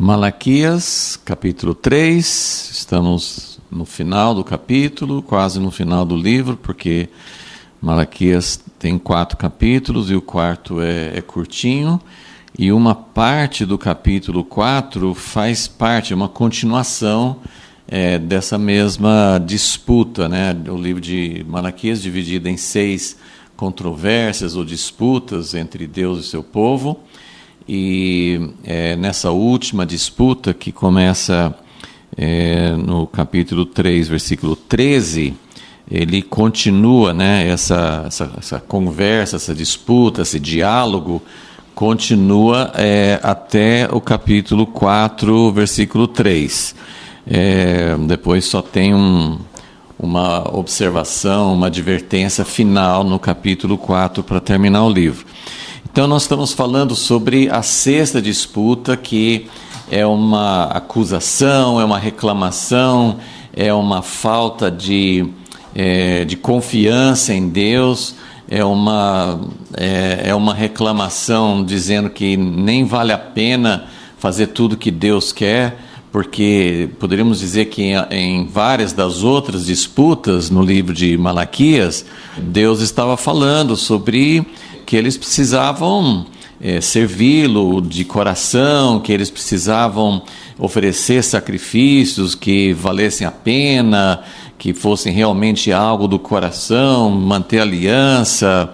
Malaquias, capítulo 3, estamos no final do capítulo, quase no final do livro, porque Malaquias tem 4 capítulos e o quarto é curtinho, e uma parte do capítulo 4 faz parte, uma continuação dessa mesma disputa, né? O livro de Malaquias dividido em 6 controvérsias ou disputas entre Deus e seu povo, e nessa última disputa que começa no capítulo 3, versículo 13, ele continua, né, essa conversa, essa disputa, esse diálogo, continua até o capítulo 4, versículo 3. Depois só tem uma observação, uma advertência final no capítulo 4 para terminar o livro. Então nós estamos falando sobre a 6ª disputa, que é uma acusação, é uma reclamação, é uma falta de confiança em Deus, é uma reclamação dizendo que nem vale a pena fazer tudo que Deus quer, porque poderíamos dizer que em várias das outras disputas no livro de Malaquias, Deus estava falando sobre que eles precisavam servi-lo de coração, que eles precisavam oferecer sacrifícios que valessem a pena, que fossem realmente algo do coração, manter aliança,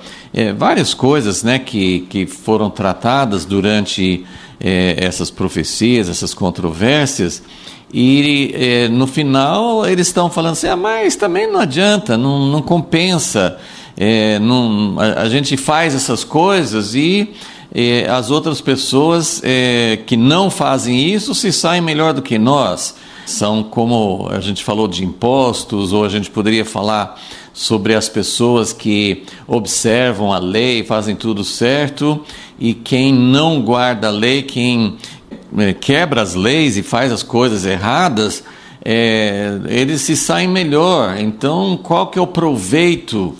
várias coisas, né, que foram tratadas durante essas profecias, essas controvérsias, e no final eles estão falando assim, mas também não adianta, não compensa, a gente faz essas coisas e as outras pessoas que não fazem isso se saem melhor do que nós. São, como a gente falou, de impostos, ou a gente poderia falar sobre as pessoas que observam a lei, fazem tudo certo, e quem não guarda a lei, quem quebra as leis e faz as coisas erradas, eles se saem melhor. Então, qual que é o proveito?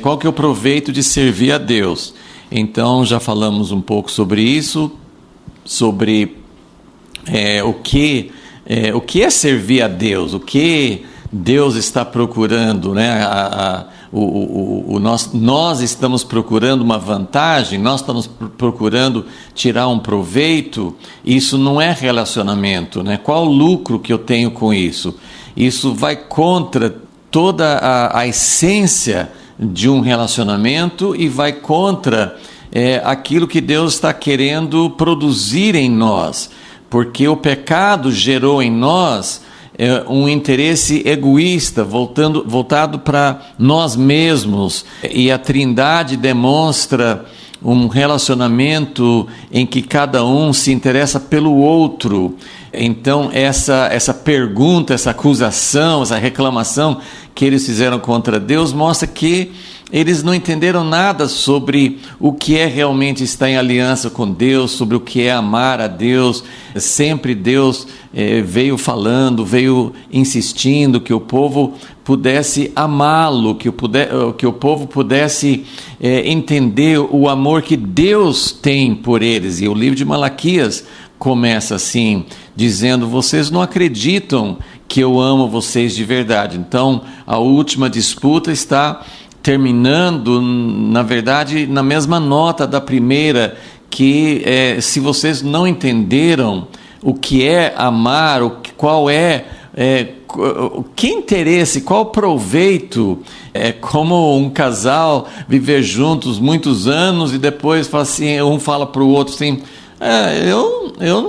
Qual que é o proveito de servir a Deus? Então, já falamos um pouco sobre isso, sobre o que é servir a Deus, o que Deus está procurando, né? Nós estamos procurando uma vantagem, nós estamos procurando tirar um proveito. Isso não é relacionamento, né? Qual o lucro que eu tenho com isso? Isso vai contra toda a essência de um relacionamento e vai contra aquilo que Deus está querendo produzir em nós, porque o pecado gerou em nós um interesse egoísta, voltado para nós mesmos, e a Trindade demonstra um relacionamento em que cada um se interessa pelo outro. Então essa pergunta, essa acusação, essa reclamação que eles fizeram contra Deus mostra que eles não entenderam nada sobre o que é realmente estar em aliança com Deus, sobre o que é amar a Deus. Sempre Deus veio falando, veio insistindo que o povo pudesse amá-lo, que o povo pudesse entender o amor que Deus tem por eles. E o livro de Malaquias começa assim, dizendo: vocês não acreditam que eu amo vocês de verdade. Então, a última disputa está terminando, na verdade, na mesma nota da primeira, que se vocês não entenderam o que é amar, qual que interesse, qual proveito, como um casal viver juntos muitos anos e depois fala assim, um fala para o outro assim, eu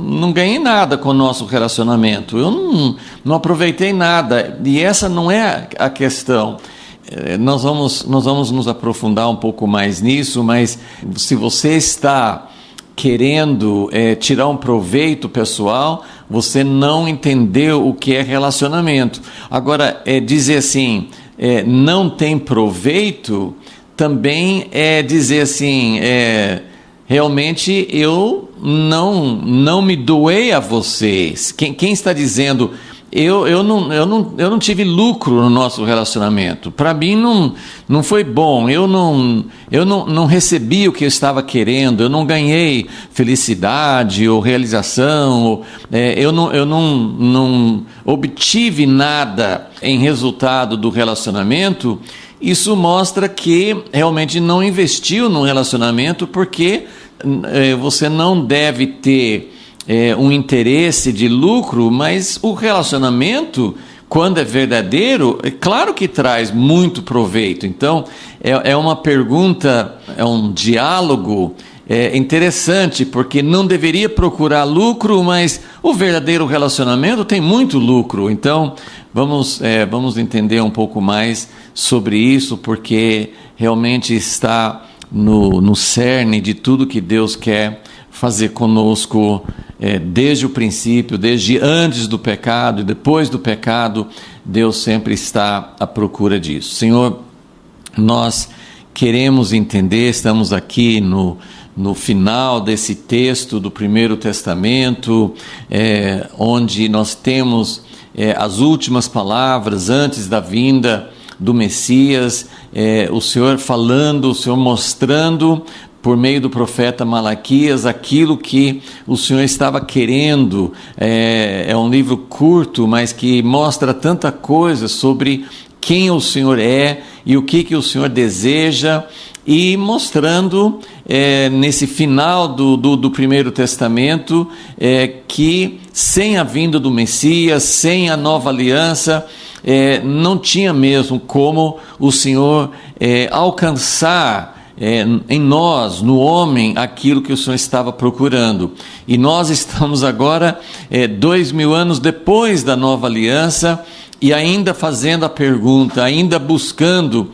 não ganhei nada com o nosso relacionamento, eu não aproveitei nada. E essa não é a questão. Nós vamos nos aprofundar um pouco mais nisso, mas se você está querendo tirar um proveito pessoal, você não entendeu o que é relacionamento. Agora, dizer assim, não tem proveito, também é dizer assim, realmente eu não me doei a vocês. Quem está dizendo eu não tive lucro no nosso relacionamento. Para mim não foi bom. Eu não recebi o que eu estava querendo. Eu não ganhei felicidade ou realização. Eu não obtive nada em resultado do relacionamento. Isso mostra que realmente não investiu no relacionamento, porque você não deve ter um interesse de lucro, mas o relacionamento, quando é verdadeiro, é claro que traz muito proveito. Então, é uma pergunta, é um diálogo interessante, porque não deveria procurar lucro, mas o verdadeiro relacionamento tem muito lucro. Então, vamos entender um pouco mais sobre isso, porque realmente está no cerne de tudo que Deus quer fazer conosco, desde o princípio, desde antes do pecado e depois do pecado. Deus sempre está à procura disso. Senhor, nós queremos entender, estamos aqui no final desse texto do Primeiro Testamento, onde nós temos as últimas palavras antes da vinda do Messias, o Senhor falando, o Senhor mostrando por meio do profeta Malaquias aquilo que o Senhor estava querendo. É um livro curto, mas que mostra tanta coisa sobre quem o Senhor é e o que o Senhor deseja, e mostrando nesse final do Primeiro Testamento que sem a vinda do Messias, sem a nova aliança, não tinha mesmo como o Senhor alcançar em nós, no homem, aquilo que o Senhor estava procurando. E nós estamos agora 2000 anos depois da nova aliança, e ainda fazendo a pergunta, ainda buscando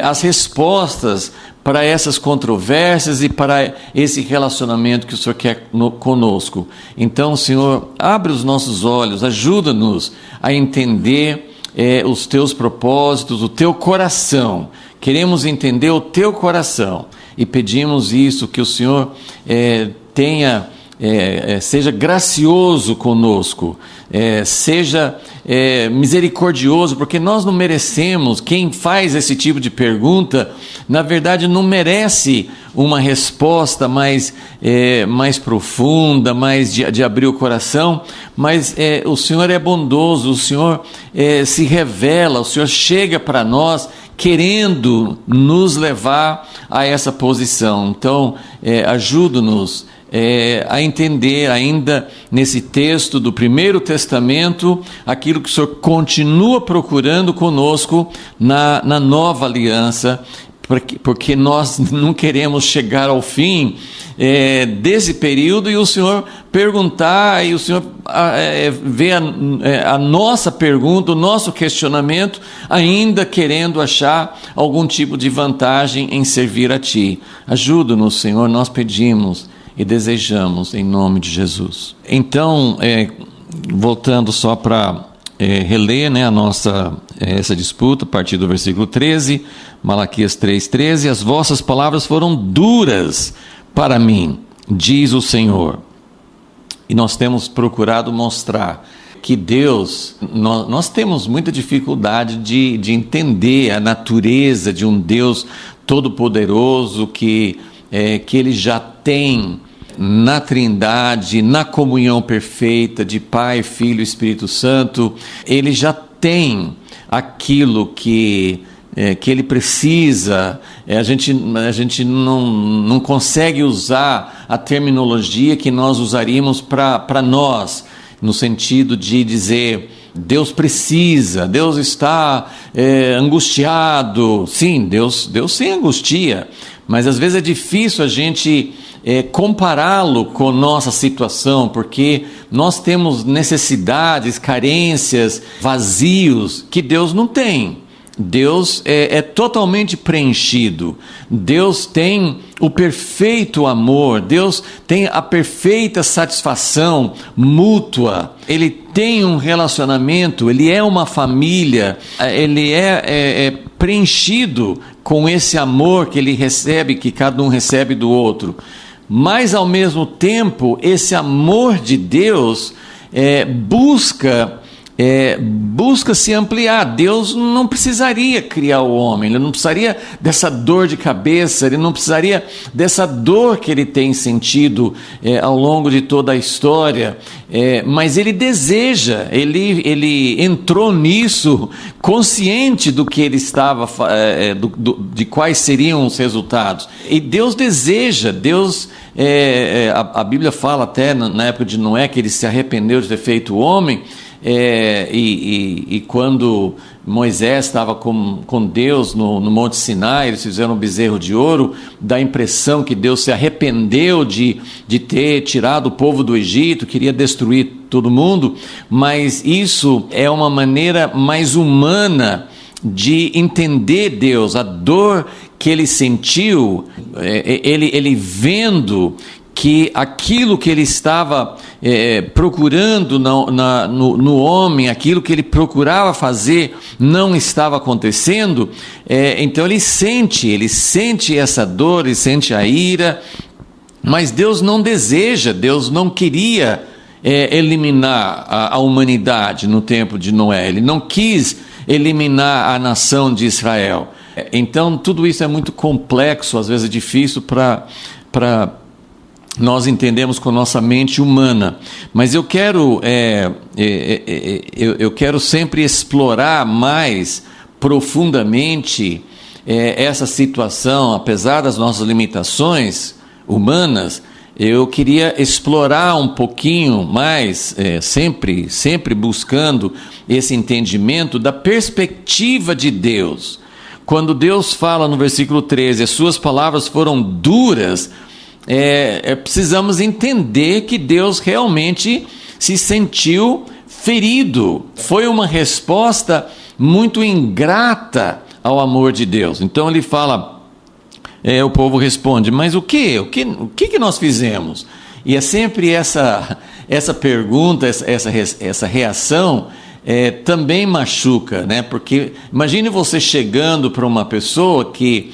as respostas para essas controvérsias e para esse relacionamento que o Senhor quer conosco. Então, Senhor, abre os nossos olhos, ajuda-nos a entender os teus propósitos, o teu coração. Queremos entender o teu coração e pedimos isso, que o Senhor seja gracioso conosco, seja misericordioso, porque nós não merecemos. Quem faz esse tipo de pergunta, na verdade, não merece uma resposta mais profunda, mais de abrir o coração, mas o Senhor é bondoso, o Senhor se revela, o Senhor chega para nós querendo nos levar a essa posição. Então, ajuda-nos a entender ainda nesse texto do Primeiro Testamento aquilo que o Senhor continua procurando conosco na nova aliança, porque nós não queremos chegar ao fim desse período e o Senhor perguntar, e o Senhor ver a nossa pergunta, o nosso questionamento, ainda querendo achar algum tipo de vantagem em servir a Ti. Ajuda-nos, Senhor, nós pedimos e desejamos, em nome de Jesus. Então, voltando só para reler, né, essa disputa, a partir do versículo 13, Malaquias 3,13, as vossas palavras foram duras para mim, diz o Senhor. E nós temos procurado mostrar que Deus, nós temos muita dificuldade de entender a natureza de um Deus todo-poderoso, que Ele já tem na Trindade, na comunhão perfeita de Pai, Filho e Espírito Santo. Ele já tem aquilo que Ele precisa. A gente não consegue usar a terminologia que nós usaríamos para nós, no sentido de dizer: Deus precisa, Deus está angustiado. Sim, Deus se angustia, mas às vezes é difícil a gente compará-lo com nossa situação, porque nós temos necessidades, carências, vazios que Deus não tem. Deus é totalmente preenchido. Deus tem o perfeito amor, Deus tem a perfeita satisfação mútua. Ele tem um relacionamento, Ele é uma família, Ele é preenchido com esse amor que Ele recebe, que cada um recebe do outro. Mas ao mesmo tempo, esse amor de Deus busca busca se ampliar. Deus não precisaria criar o homem, ele não precisaria dessa dor de cabeça, ele não precisaria dessa dor que ele tem sentido ao longo de toda a história, mas ele deseja, ele entrou nisso consciente do que ele estava, de quais seriam os resultados. E Deus deseja, a Bíblia fala até na época de Noé que ele se arrependeu de ter feito o homem. E quando Moisés estava com Deus no Monte Sinai, eles fizeram um bezerro de ouro, dá a impressão que Deus se arrependeu de ter tirado o povo do Egito, queria destruir todo mundo, mas isso é uma maneira mais humana de entender Deus, a dor que ele sentiu, ele vendo que aquilo que ele estava procurando no homem, aquilo que ele procurava fazer, não estava acontecendo, então ele sente essa dor, ele sente a ira, mas Deus não deseja, Deus não queria eliminar a humanidade no tempo de Noé, ele não quis eliminar a nação de Israel. Então tudo isso é muito complexo, às vezes é difícil para nós entendemos com a nossa mente humana, mas eu quero sempre explorar mais profundamente essa situação, apesar das nossas limitações humanas. Eu queria explorar um pouquinho mais, sempre buscando esse entendimento da perspectiva de Deus. Quando Deus fala no versículo 13, as suas palavras foram duras, precisamos entender que Deus realmente se sentiu ferido. Foi uma resposta muito ingrata ao amor de Deus. Então ele fala, o povo responde, mas o que nós fizemos? E é sempre essa pergunta, essa reação também machuca, né? Porque imagine você chegando para uma pessoa que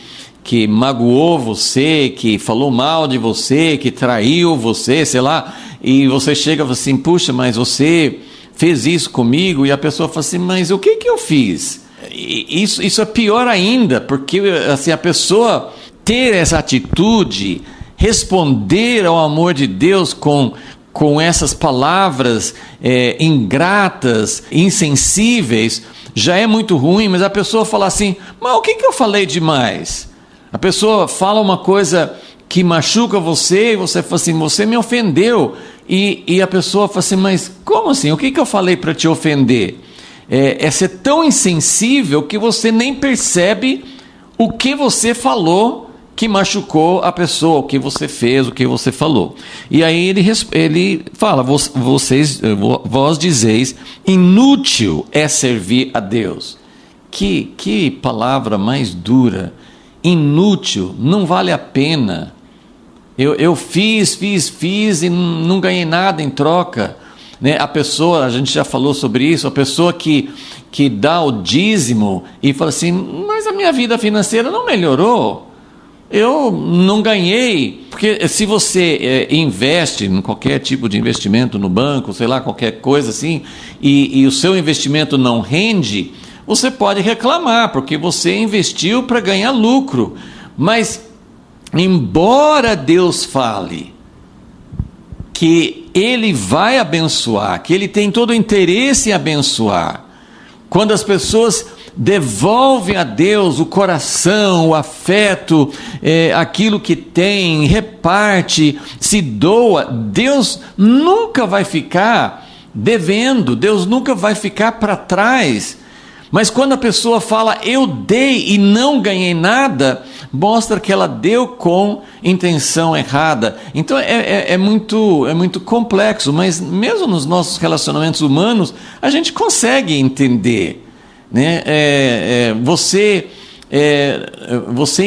magoou você, que falou mal de você, que traiu você, sei lá, e você chega e fala assim, puxa, mas você fez isso comigo, e a pessoa fala assim, mas o que eu fiz? E isso é pior ainda, porque assim, a pessoa ter essa atitude, responder ao amor de Deus com essas palavras ingratas, insensíveis, já é muito ruim, mas a pessoa fala assim, mas o que eu falei demais? A pessoa fala uma coisa que machuca você, e você fala assim, você me ofendeu, e a pessoa fala assim, mas como assim? O que eu falei para te ofender? É ser tão insensível que você nem percebe o que você falou que machucou a pessoa, o que você fez, o que você falou. E aí ele fala, vós dizeis, inútil é servir a Deus. Que palavra mais dura. Inútil, não vale a pena. Eu fiz e não ganhei nada em troca, né? A pessoa, a gente já falou sobre isso, a pessoa que dá o dízimo e fala assim, mas a minha vida financeira não melhorou, eu não ganhei, porque se você investe em qualquer tipo de investimento no banco, sei lá, qualquer coisa assim, e o seu investimento não rende, você pode reclamar, porque você investiu para ganhar lucro. Mas, embora Deus fale que Ele vai abençoar, que Ele tem todo o interesse em abençoar, quando as pessoas devolvem a Deus o coração, o afeto, aquilo que tem, reparte, se doa, Deus nunca vai ficar devendo, Deus nunca vai ficar para trás. Mas quando a pessoa fala, eu dei e não ganhei nada, mostra que ela deu com intenção errada. Então é muito complexo, mas mesmo nos nossos relacionamentos humanos, a gente consegue entender, né? Você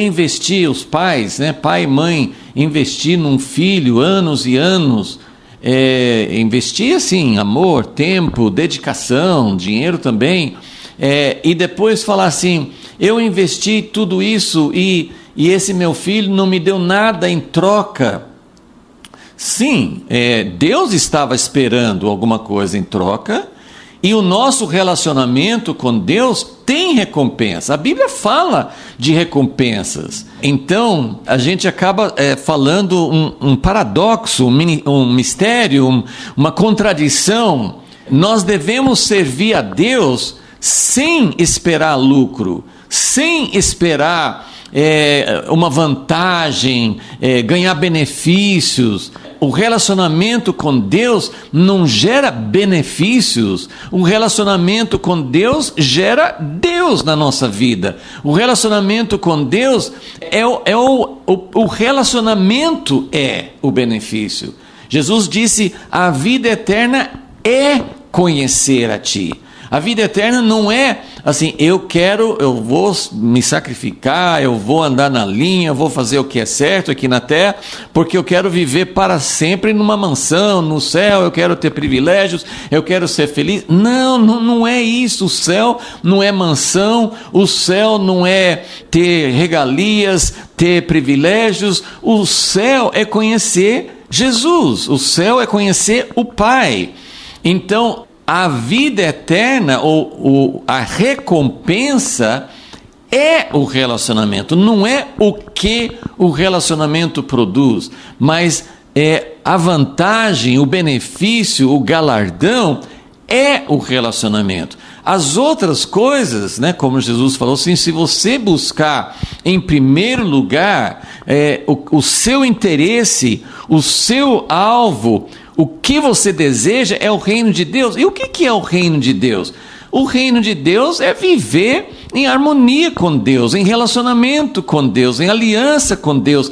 investir, os pais, né? Pai e mãe, investir num filho anos e anos, investir assim, amor, tempo, dedicação, dinheiro também, e depois falar assim, eu investi tudo isso e esse meu filho não me deu nada em troca. Sim, Deus estava esperando alguma coisa em troca, E o nosso relacionamento com Deus tem recompensa. A Bíblia fala de recompensas. Então, a gente acaba falando um paradoxo, um mistério, uma contradição. Nós devemos servir a Deus sem esperar lucro, sem esperar uma vantagem, ganhar benefícios. O relacionamento com Deus não gera benefícios. O relacionamento com Deus gera Deus na nossa vida. O relacionamento com Deus o relacionamento é o benefício. Jesus disse: a vida eterna é conhecer a Ti. A vida eterna não é assim, eu vou me sacrificar, eu vou andar na linha, eu vou fazer o que é certo aqui na terra, porque eu quero viver para sempre numa mansão, no céu, eu quero ter privilégios, eu quero ser feliz. Não é isso. O céu não é mansão, o céu não é ter regalias, ter privilégios. O céu é conhecer Jesus, o céu é conhecer o Pai. Então, a vida eterna, ou a recompensa, é o relacionamento. Não é o que o relacionamento produz, mas a vantagem, o benefício, o galardão é o relacionamento. As outras coisas, né, como Jesus falou assim, se você buscar em primeiro lugar o seu interesse, o seu alvo, o que você deseja é o reino de Deus. E o que é o reino de Deus? O reino de Deus é viver em harmonia com Deus, em relacionamento com Deus, em aliança com Deus.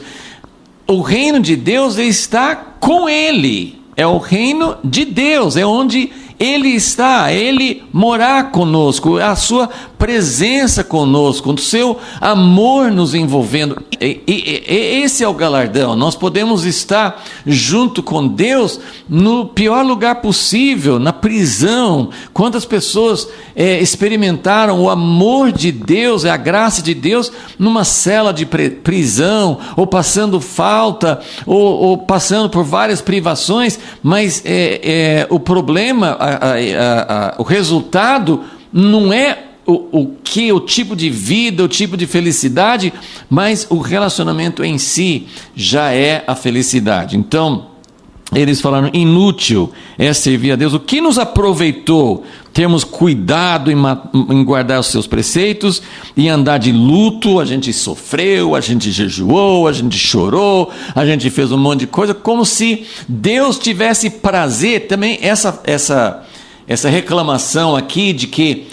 O reino de Deus está com Ele. É o reino de Deus, é onde Ele está, Ele morar conosco, a sua presença conosco, o seu amor nos envolvendo. Esse é o galardão. Nós podemos estar junto com Deus no pior lugar possível, na prisão. Quantas pessoas experimentaram o amor de Deus, a graça de Deus, numa cela de prisão, ou passando falta, ou passando por várias privações, mas o problema, o resultado não é o tipo de vida, o tipo de felicidade, mas o relacionamento em si já é a felicidade. Então, eles falaram: inútil é servir a Deus. O que nos aproveitou termos cuidado em guardar os seus preceitos e andar de luto? A gente sofreu, a gente jejuou, a gente chorou, a gente fez um monte de coisa, como se Deus tivesse prazer. Também essa reclamação aqui de que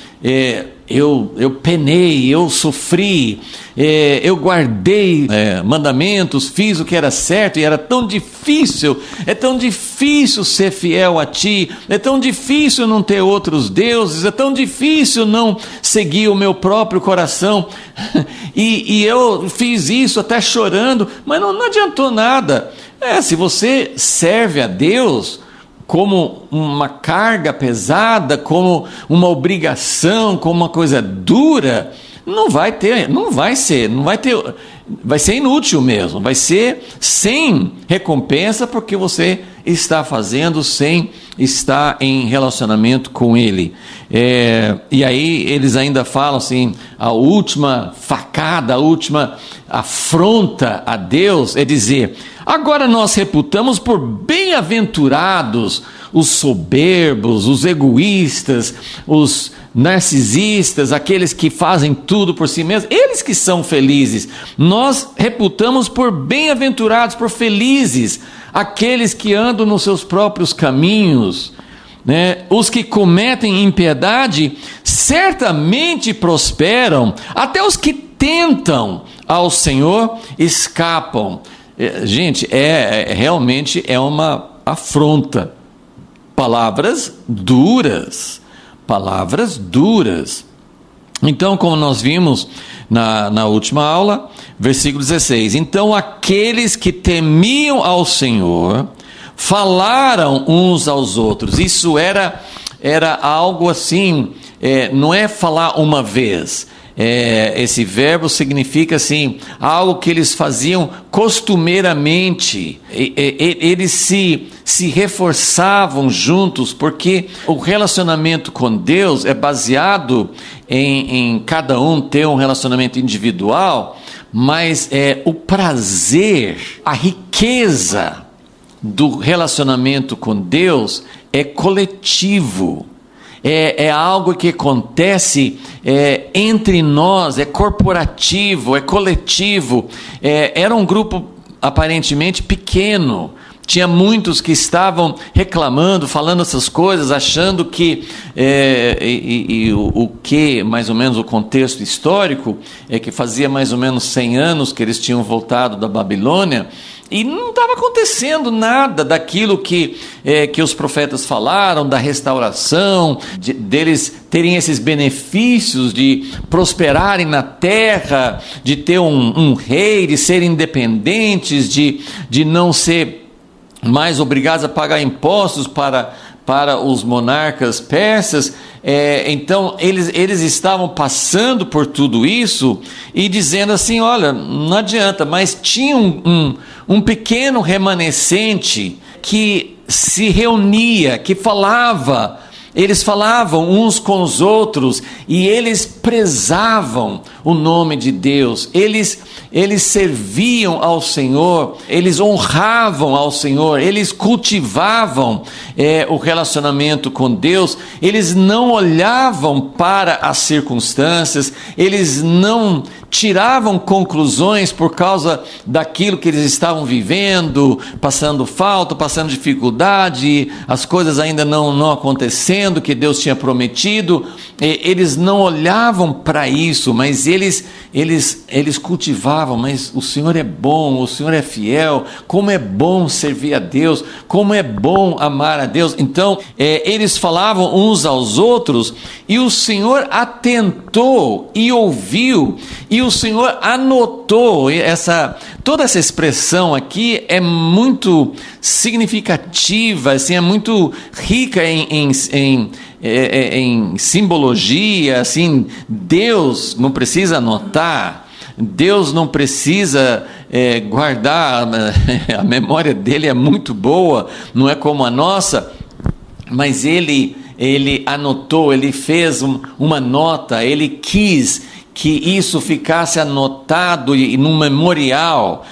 eu penei, eu sofri, eu guardei mandamentos, fiz o que era certo, e era tão difícil, é tão difícil ser fiel a Ti, é tão difícil não ter outros deuses, é tão difícil não seguir o meu próprio coração, e eu fiz isso até chorando, mas não adiantou nada. Se você serve a Deus como uma carga pesada, como uma obrigação, como uma coisa dura, vai ser inútil mesmo, vai ser sem recompensa, porque você está fazendo sem estar em relacionamento com Ele. E aí eles ainda falam assim, a última facada, a última afronta a Deus é dizer: agora nós reputamos por bem-aventurados os soberbos, os egoístas, os narcisistas, aqueles que fazem tudo por si mesmos, eles que são felizes. Nós reputamos por bem-aventurados, por felizes, aqueles que andam nos seus próprios caminhos, né? Os que cometem impiedade certamente prosperam, até os que tentam ao Senhor escapam. Gente, realmente é uma afronta. Palavras duras. Então, como nós vimos na última aula, versículo 16: então aqueles que temiam ao Senhor falaram uns aos outros. Isso era algo assim, não é falar uma vez, esse verbo significa assim, algo que eles faziam costumeiramente. Eles se reforçavam juntos, porque o relacionamento com Deus é baseado em cada um ter um relacionamento individual, mas o prazer, a riqueza do relacionamento com Deus é coletivo. É algo que acontece entre nós, é corporativo, é coletivo. Era um grupo aparentemente pequeno. Tinha muitos que estavam reclamando, falando essas coisas, achando que, o que, mais ou menos, o contexto histórico, é que fazia mais ou menos 100 anos que eles tinham voltado da Babilônia, e não estava acontecendo nada daquilo que os profetas falaram, da restauração, deles terem esses benefícios de prosperarem na terra, de ter um rei, de serem independentes, de não ser mais obrigados a pagar impostos para os monarcas persas. Então eles estavam passando por tudo isso e dizendo assim, olha, não adianta, mas tinha um pequeno remanescente que se reunia, que falava. Eles falavam uns com os outros e eles prezavam o nome de Deus, eles serviam ao Senhor, eles honravam ao Senhor, eles cultivavam o relacionamento com Deus, eles não olhavam para as circunstâncias, eles não tiravam conclusões por causa daquilo que eles estavam vivendo, passando falta, passando dificuldade, as coisas ainda não acontecendo, que Deus tinha prometido. Eles não olhavam para isso, mas eles cultivavam, mas o Senhor é bom, o Senhor é fiel, como é bom servir a Deus, como é bom amar a Deus. Então, eles falavam uns aos outros, e o Senhor atentou e ouviu, e o Senhor anotou. Toda essa expressão aqui é muito significativa, assim, é muito rica em simbologia. Assim, Deus não precisa anotar, Deus não precisa guardar, a memória dele é muito boa, não é como a nossa, mas ele anotou, ele fez uma nota, ele quis que isso ficasse anotado num memorial.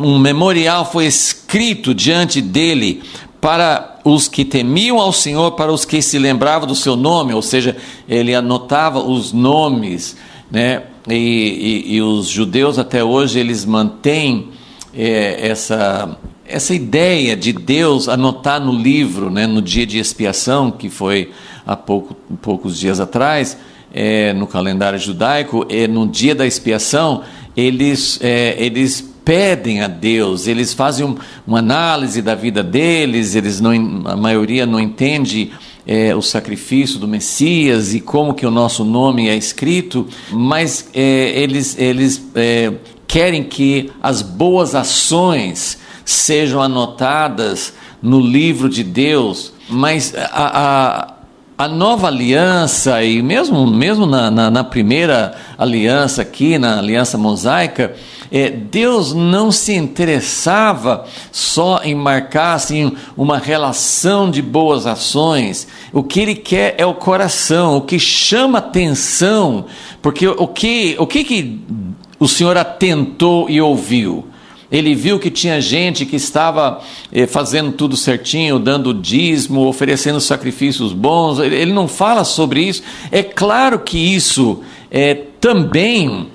Um memorial foi escrito diante dele para os que temiam ao Senhor, para os que se lembravam do seu nome, ou seja, ele anotava os nomes, né? E os judeus até hoje eles mantêm essa ideia de Deus anotar no livro, né? No dia de expiação, que foi há poucos dias atrás, no calendário judaico, no dia da expiação, eles pedem a Deus, eles fazem uma análise da vida deles, a maioria não entende o sacrifício do Messias e como que o nosso nome é escrito, mas eles querem que as boas ações sejam anotadas no livro de Deus. Mas a nova aliança, e mesmo na primeira aliança aqui, na aliança mosaica, Deus não se interessava só em marcar assim, uma relação de boas ações. O que Ele quer é o coração, o que chama atenção, porque o que o Senhor atentou e ouviu? Ele viu que tinha gente que estava fazendo tudo certinho, dando dízimo, oferecendo sacrifícios bons. Ele não fala sobre isso. É claro que isso também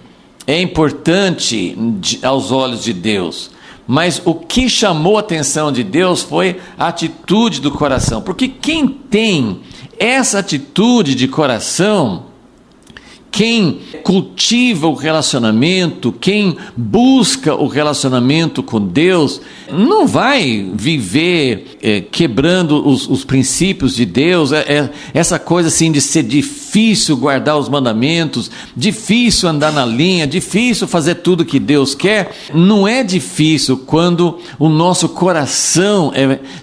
é importante aos olhos de Deus, mas o que chamou a atenção de Deus foi a atitude do coração, porque quem tem essa atitude de coração, quem cultiva o relacionamento, quem busca o relacionamento com Deus, não vai viver quebrando os princípios de Deus. Essa coisa assim de ser difícil guardar os mandamentos, difícil andar na linha, difícil fazer tudo que Deus quer. Não é difícil quando o nosso coração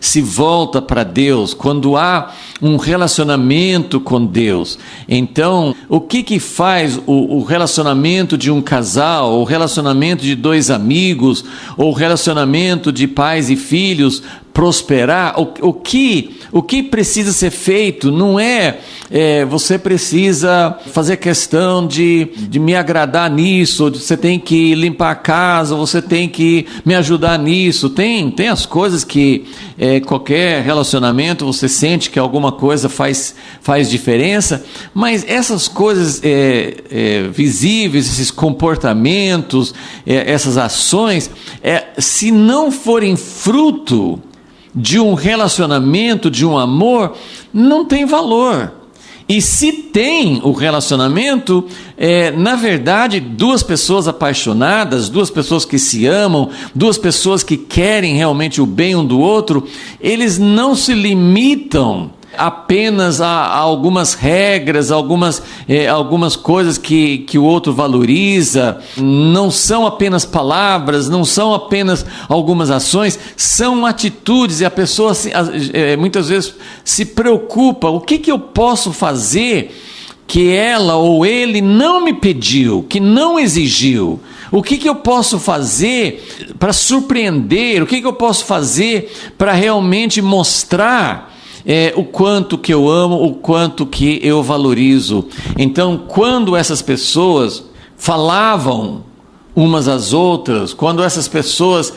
se volta para Deus, quando há um relacionamento com Deus. Então, o que faz o relacionamento de um casal, o relacionamento de dois amigos, ou o relacionamento de pais e filhos prosperar. O que precisa ser feito não você precisa fazer questão de me agradar nisso, você tem que limpar a casa, você tem que me ajudar nisso. Tem as coisas que qualquer relacionamento você sente que alguma coisa faz diferença, mas essas coisas visíveis, esses comportamentos, essas ações, se não forem fruto de um relacionamento, de um amor, não tem valor. E se tem o relacionamento, na verdade, duas pessoas apaixonadas, duas pessoas que se amam, duas pessoas que querem realmente o bem um do outro, eles não se limitam apenas a algumas regras, algumas coisas que o outro valoriza. Não são apenas palavras, não são apenas algumas ações, são atitudes, e a pessoa muitas vezes se preocupa: o que eu posso fazer que ela ou ele não me pediu, que não exigiu? O que eu posso fazer para surpreender? O que eu posso fazer para realmente mostrar o quanto que eu amo, o quanto que eu valorizo? Então, quando essas pessoas falavam umas às outras, quando essas pessoas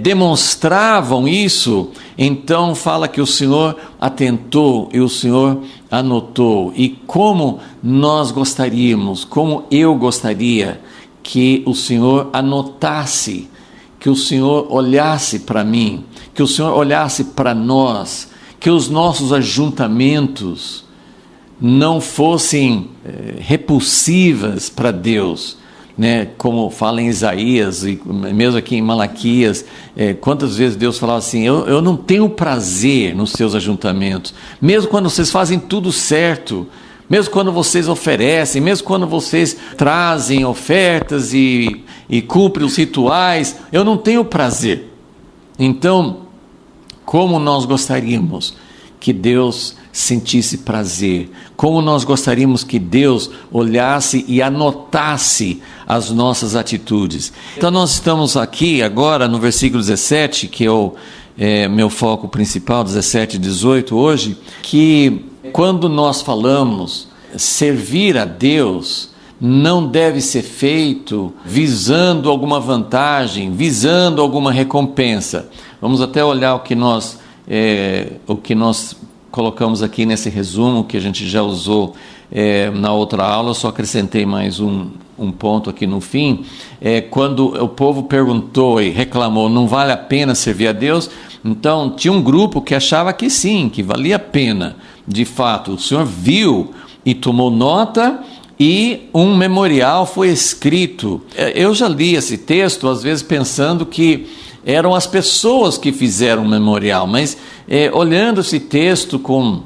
demonstravam isso, então fala que o Senhor atentou e o Senhor anotou. E como nós gostaríamos, como eu gostaria que o Senhor anotasse, que o Senhor olhasse para mim, que o Senhor olhasse para nós, que os nossos ajuntamentos não fossem repulsivas para Deus, né? Como fala em Isaías e mesmo aqui em Malaquias, quantas vezes Deus falava assim: eu não tenho prazer nos seus ajuntamentos, mesmo quando vocês fazem tudo certo, mesmo quando vocês oferecem, mesmo quando vocês trazem ofertas e cumprem os rituais, eu não tenho prazer. Então, como nós gostaríamos que Deus sentisse prazer, como nós gostaríamos que Deus olhasse e anotasse as nossas atitudes. Então nós estamos aqui agora no versículo 17, que é meu foco principal, 17 e 18 hoje, que quando nós falamos servir a Deus, não deve ser feito visando alguma vantagem, visando alguma recompensa. Vamos até olhar o que nós colocamos aqui nesse resumo, que a gente já usou na outra aula. Eu só acrescentei mais um ponto aqui no fim. Quando o povo perguntou e reclamou: não vale a pena servir a Deus? Então tinha um grupo que achava que sim, que valia a pena. De fato, o Senhor viu e tomou nota, e um memorial foi escrito. Eu já li esse texto, às vezes pensando que eram as pessoas que fizeram o memorial, mas olhando esse texto com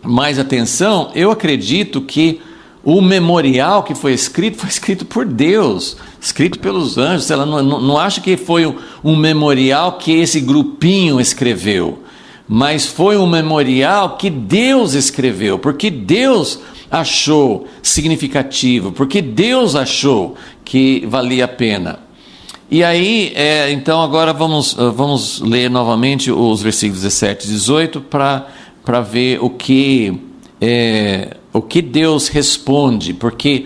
mais atenção, eu acredito que o memorial que foi escrito por Deus, escrito pelos anjos. Ela não acha que foi um memorial que esse grupinho escreveu, mas foi um memorial que Deus escreveu, porque Deus achou significativo, porque Deus achou que valia a pena. E aí, então agora vamos ler novamente os versículos 17 e 18 para ver o que Deus responde, porque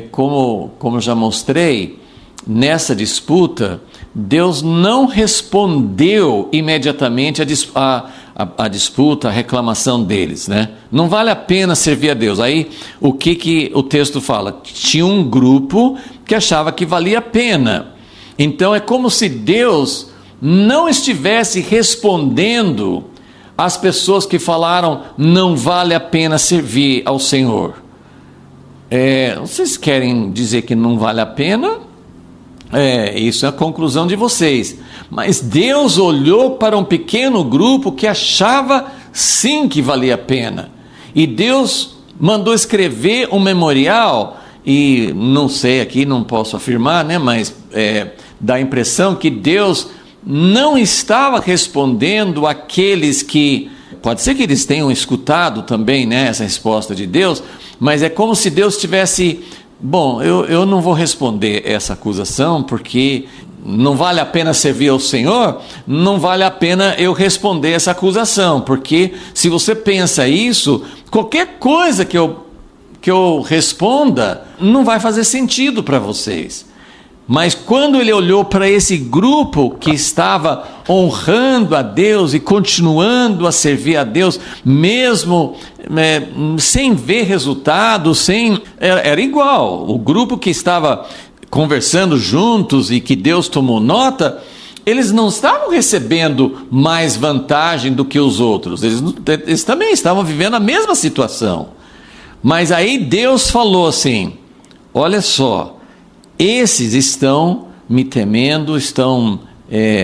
como eu já mostrei, nessa disputa, Deus não respondeu imediatamente a disputa, a reclamação deles, né? Não vale a pena servir a Deus. Aí o que o texto fala? Tinha um grupo que achava que valia a pena. Então é como se Deus não estivesse respondendo às pessoas que falaram: não vale a pena servir ao Senhor. Vocês querem dizer que não vale a pena? Isso é a conclusão de vocês. Mas Deus olhou para um pequeno grupo que achava sim que valia a pena. E Deus mandou escrever um memorial. E não sei aqui, não posso afirmar, né? Mas dá a impressão que Deus não estava respondendo àqueles que... Pode ser que eles tenham escutado também, né, essa resposta de Deus, mas é como se Deus estivesse Bom, eu não vou responder essa acusação, porque não vale a pena servir ao Senhor, não vale a pena eu responder essa acusação, porque se você pensa isso, qualquer coisa que eu responda não vai fazer sentido para vocês. Mas quando ele olhou para esse grupo que estava honrando a Deus e continuando a servir a Deus, mesmo sem ver resultado, era igual. O grupo que estava conversando juntos e que Deus tomou nota, eles não estavam recebendo mais vantagem do que os outros. Eles também estavam vivendo a mesma situação. Mas aí Deus falou assim: olha só, esses estão me temendo, estão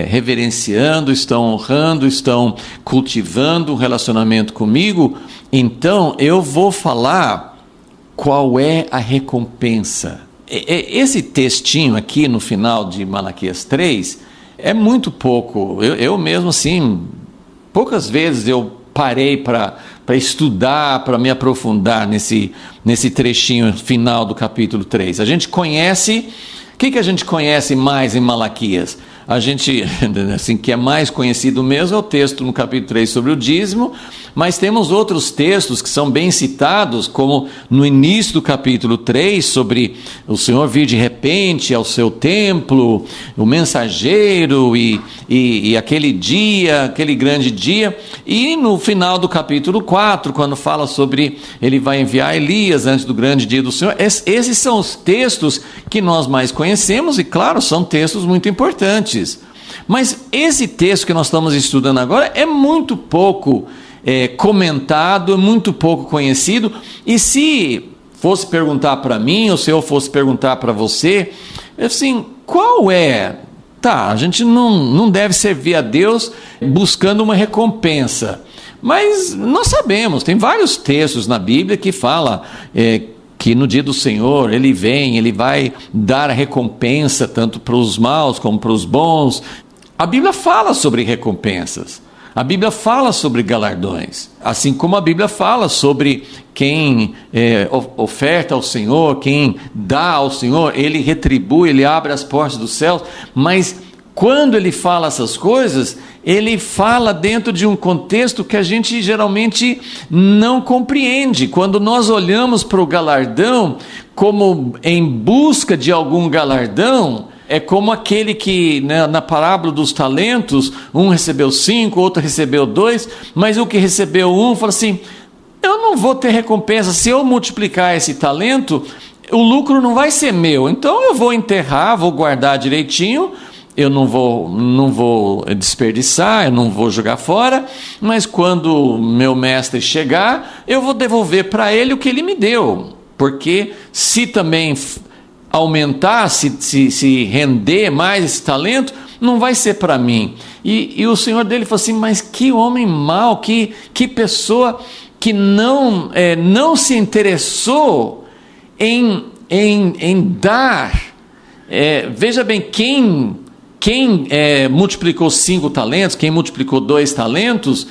reverenciando, estão honrando, estão cultivando um relacionamento comigo, então eu vou falar qual é a recompensa. Esse textinho aqui no final de Malaquias 3 é muito pouco. Eu mesmo assim, poucas vezes eu parei para estudar, para me aprofundar nesse trechinho final do capítulo 3. A gente conhece, o que a gente conhece mais em Malaquias? A gente, assim, que é mais conhecido mesmo é o texto no capítulo 3 sobre o dízimo, mas temos outros textos que são bem citados, como no início do capítulo 3, sobre o Senhor vir de repente ao seu templo, o mensageiro e aquele dia, aquele grande dia, e no final do capítulo 4, quando fala sobre ele vai enviar Elias antes do grande dia do Senhor. Esses são os textos que nós mais conhecemos e, claro, são textos muito importantes. Mas esse texto que nós estamos estudando agora é muito pouco comentado, muito pouco conhecido, e se fosse perguntar para mim, ou se eu fosse perguntar para você, assim, qual é? Tá, a gente não deve servir a Deus buscando uma recompensa, mas nós sabemos, tem vários textos na Bíblia que fala que no dia do Senhor ele vem, ele vai dar a recompensa tanto para os maus como para os bons. A Bíblia fala sobre recompensas, a Bíblia fala sobre galardões, assim como a Bíblia fala sobre quem oferta ao Senhor, quem dá ao Senhor, ele retribui, ele abre as portas dos céus. Mas quando ele fala essas coisas, ele fala dentro de um contexto que a gente geralmente não compreende. Quando nós olhamos para o galardão como em busca de algum galardão, é como aquele que, né, na parábola dos talentos, um recebeu 5, outro recebeu 2, mas o que recebeu 1 fala assim: eu não vou ter recompensa, se eu multiplicar esse talento, o lucro não vai ser meu, então eu vou enterrar, vou guardar direitinho, eu não vou desperdiçar, eu não vou jogar fora, mas quando meu mestre chegar, eu vou devolver para ele o que ele me deu, porque se também aumentar, se render mais esse talento, não vai ser para mim. E o Senhor dele falou assim: mas que homem mau, que pessoa que não se interessou em dar. Veja bem, quem multiplicou 5 talentos, quem multiplicou 2 talentos,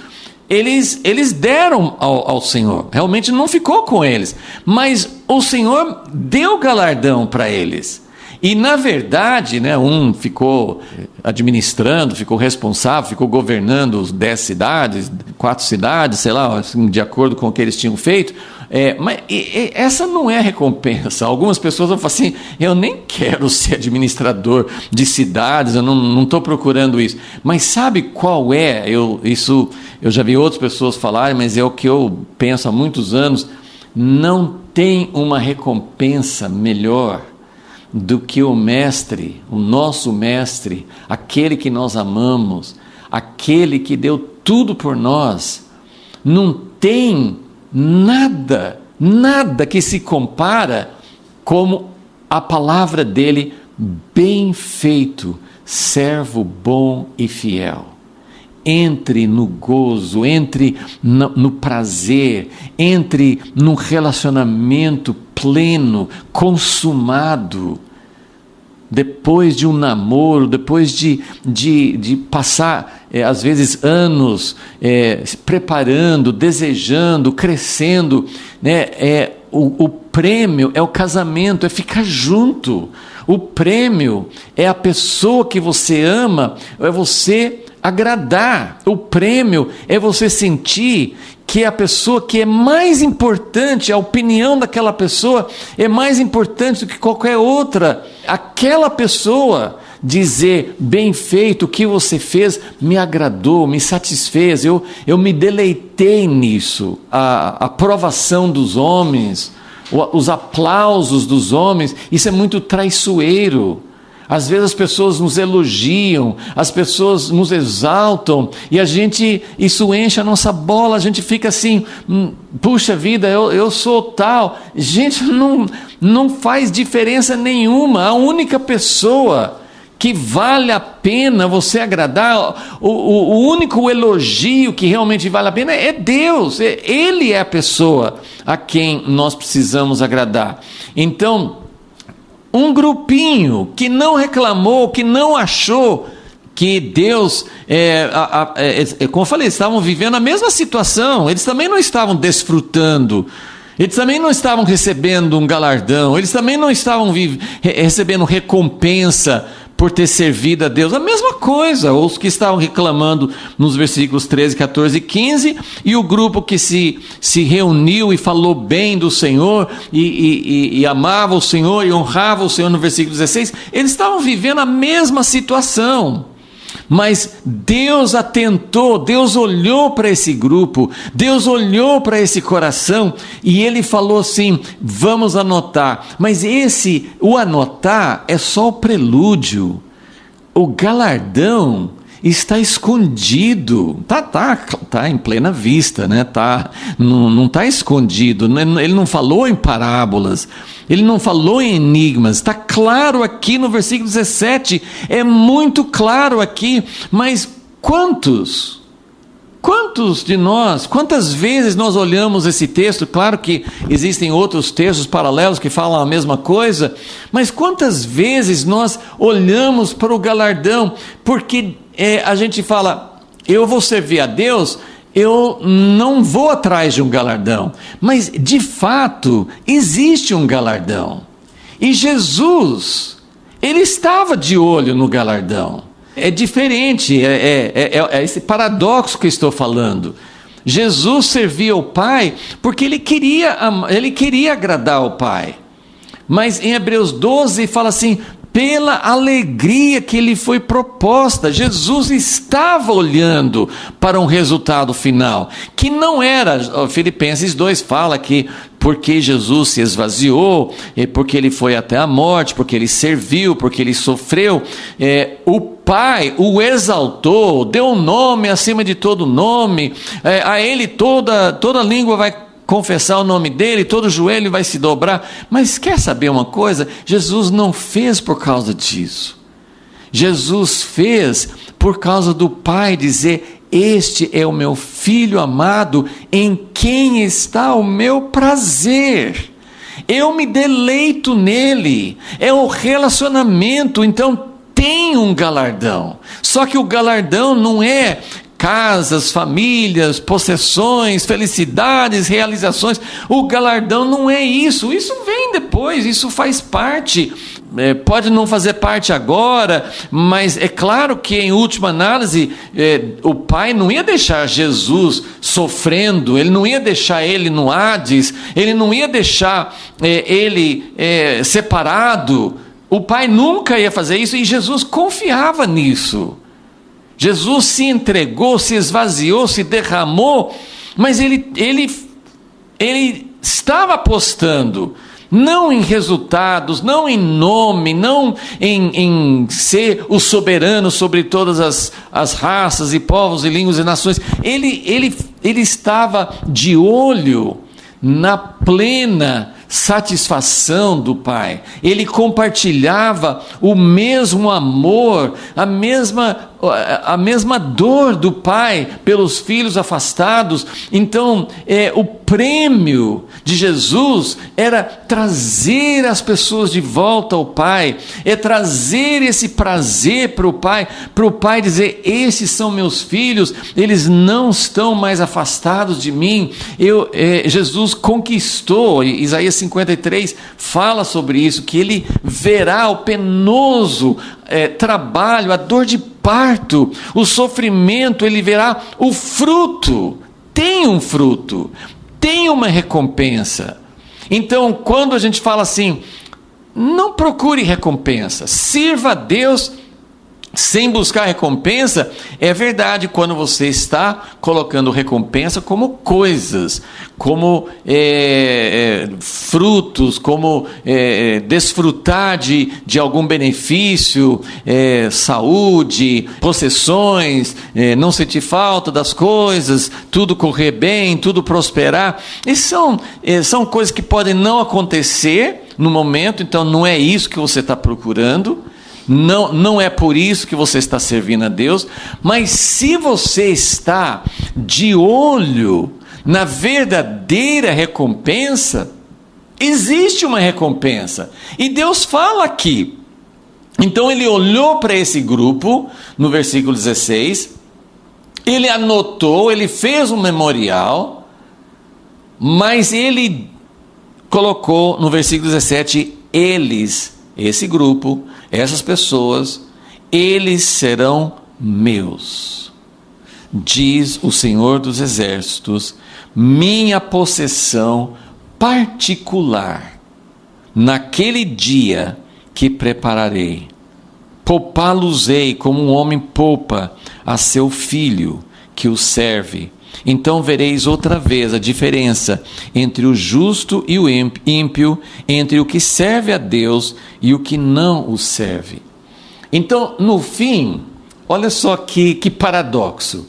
eles deram ao Senhor, realmente não ficou com eles, mas o Senhor deu galardão para eles. E na verdade, né, um ficou administrando, ficou responsável, ficou governando 10 cidades, 4 cidades, sei lá, assim, de acordo com o que eles tinham feito. Mas essa não é recompensa. Algumas pessoas vão falar assim: eu nem quero ser administrador de cidades, eu não estou procurando isso. Mas sabe qual é? Eu já vi outras pessoas falarem, mas é o que eu penso há muitos anos: não tem uma recompensa melhor do que o mestre, o nosso mestre, aquele que nós amamos, aquele que deu tudo por nós. Não tem nada que se compara como a palavra dele: bem feito, servo bom e fiel. Entre no gozo, entre no prazer, entre num relacionamento pleno, consumado. Depois de um namoro, depois de passar, às vezes, anos se preparando, desejando, crescendo, né? O prêmio é o casamento, é ficar junto. O prêmio é a pessoa que você ama, é você agradar. O prêmio é você sentir que a pessoa que é mais importante, a opinião daquela pessoa é mais importante do que qualquer outra. Aquela pessoa dizer, bem feito, o que você fez me agradou, me satisfez, eu me deleitei nisso. A aprovação dos homens, os aplausos dos homens, isso é muito traiçoeiro. Às vezes as pessoas nos elogiam, as pessoas nos exaltam, e isso enche a nossa bola, a gente fica assim, puxa vida, eu sou tal. Gente, não faz diferença nenhuma. A única pessoa que vale a pena você agradar, o único elogio que realmente vale a pena é Deus. Ele é a pessoa a quem nós precisamos agradar. Então, um grupinho que não reclamou, que não achou que Deus, como eu falei, estavam vivendo a mesma situação, eles também não estavam desfrutando, eles também não estavam recebendo um galardão, eles também não estavam recebendo recompensa por ter servido a Deus, a mesma coisa, os que estavam reclamando nos versículos 13, 14 e 15, e o grupo que se reuniu e falou bem do Senhor, e amava o Senhor, e honrava o Senhor no versículo 16, eles estavam vivendo a mesma situação. Mas Deus atentou, Deus olhou para esse grupo, Deus olhou para esse coração, e Ele falou assim, vamos anotar. Mas o anotar é só o prelúdio. O galardão está escondido, tá em plena vista, né? Não está escondido, ele não falou em parábolas, ele não falou em enigmas, está claro aqui no versículo 17, é muito claro aqui, mas quantos de nós, quantas vezes nós olhamos esse texto? Claro que existem outros textos paralelos que falam a mesma coisa, mas quantas vezes nós olhamos para o galardão, porque a gente fala, eu vou servir a Deus, eu não vou atrás de um galardão, mas de fato existe um galardão, e Jesus, ele estava de olho no galardão. É diferente, é esse paradoxo que eu estou falando. Jesus servia o Pai porque ele queria agradar o Pai, mas em Hebreus 12 fala assim, pela alegria que lhe foi proposta. Jesus estava olhando para um resultado final, que não era, Filipenses 2 fala que porque Jesus se esvaziou, porque ele foi até a morte, porque ele serviu, porque ele sofreu, o Pai o exaltou, deu um nome acima de todo nome, a ele toda língua vai confessar o nome dele, todo joelho vai se dobrar. Mas quer saber uma coisa? Jesus não fez por causa disso. Jesus fez por causa do Pai dizer, este é o meu Filho amado, em quem está o meu prazer. Eu me deleito nele. É o relacionamento, então tem um galardão. Só que o galardão não é casas, famílias, possessões, felicidades, realizações. O galardão não é isso. Isso vem depois, isso faz parte. Pode não fazer parte agora, mas é claro que em última análise, o Pai não ia deixar Jesus sofrendo, ele não ia deixar ele no Hades, ele não ia deixar ele separado. O Pai nunca ia fazer isso, e Jesus confiava nisso. Jesus se entregou, se esvaziou, se derramou, mas ele estava apostando, não em resultados, não em nome, não em ser o soberano sobre todas as raças e povos e línguas e nações. Ele estava de olho na plena satisfação do Pai. Ele compartilhava o mesmo amor, a mesma dor do Pai pelos filhos afastados. Então, o prêmio de Jesus era trazer as pessoas de volta ao Pai, é trazer esse prazer para o Pai dizer, esses são meus filhos, eles não estão mais afastados de mim. Jesus conquistou, Isaías 53 fala sobre isso, que ele verá o penoso trabalho, a dor de parto, o sofrimento, ele verá o fruto. Tem um fruto, tem uma recompensa. Então, quando a gente fala assim, não procure recompensa, sirva a Deus sem buscar recompensa, é verdade quando você está colocando recompensa como coisas, como frutos, como desfrutar de algum benefício, saúde, possessões, não sentir falta das coisas, tudo correr bem, tudo prosperar. Isso são coisas que podem não acontecer no momento, então não é isso que você está procurando. Não é por isso que você está servindo a Deus, mas se você está de olho na verdadeira recompensa, existe uma recompensa, e Deus fala aqui. Então ele olhou para esse grupo, no versículo 16, ele anotou, ele fez um memorial, mas ele colocou no versículo 17, esse grupo, essas pessoas, eles serão meus, diz o Senhor dos Exércitos, minha possessão particular, naquele dia que prepararei. Poupá-los-ei como um homem poupa a seu filho que o serve. Então vereis outra vez a diferença entre o justo e o ímpio, entre o que serve a Deus e o que não o serve. Então, no fim, olha só que paradoxo,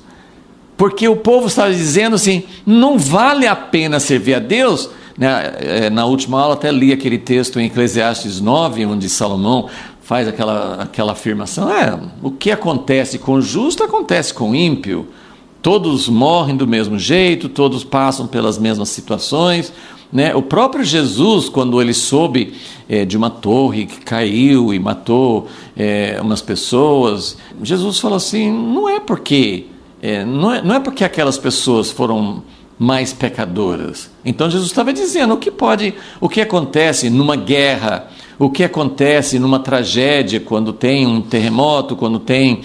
porque o povo estava dizendo assim, não vale a pena servir a Deus, né? Na última aula até li aquele texto em Eclesiastes 9, onde Salomão faz aquela afirmação, o que acontece com o justo acontece com o ímpio. Todos morrem do mesmo jeito, todos passam pelas mesmas situações, né? O próprio Jesus, quando ele soube de uma torre que caiu e matou umas pessoas, Jesus falou assim, não é porque aquelas pessoas foram mais pecadoras. Então Jesus estava dizendo o que acontece numa guerra, o que acontece numa tragédia, quando tem um terremoto, quando tem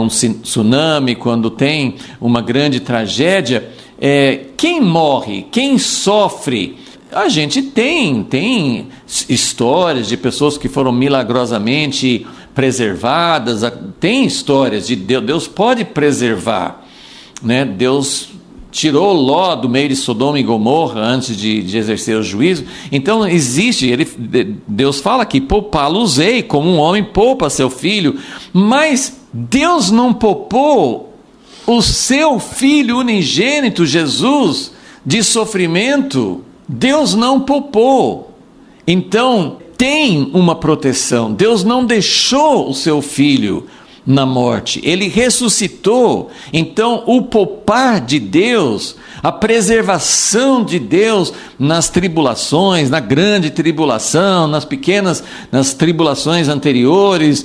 um tsunami, quando tem uma grande tragédia, quem morre, quem sofre? A gente tem histórias de pessoas que foram milagrosamente preservadas, tem histórias de Deus pode preservar, né? Deus tirou Ló do meio de Sodoma e Gomorra antes de exercer o juízo. Então existe, Deus fala que poupá-los-ei como um homem poupa seu filho, mas Deus não poupou o seu filho unigênito Jesus de sofrimento. Deus não poupou. Então tem uma proteção. Deus não deixou o seu filho na morte, ele ressuscitou. Então o poupar de Deus, a preservação de Deus nas tribulações, na grande tribulação, nas tribulações anteriores,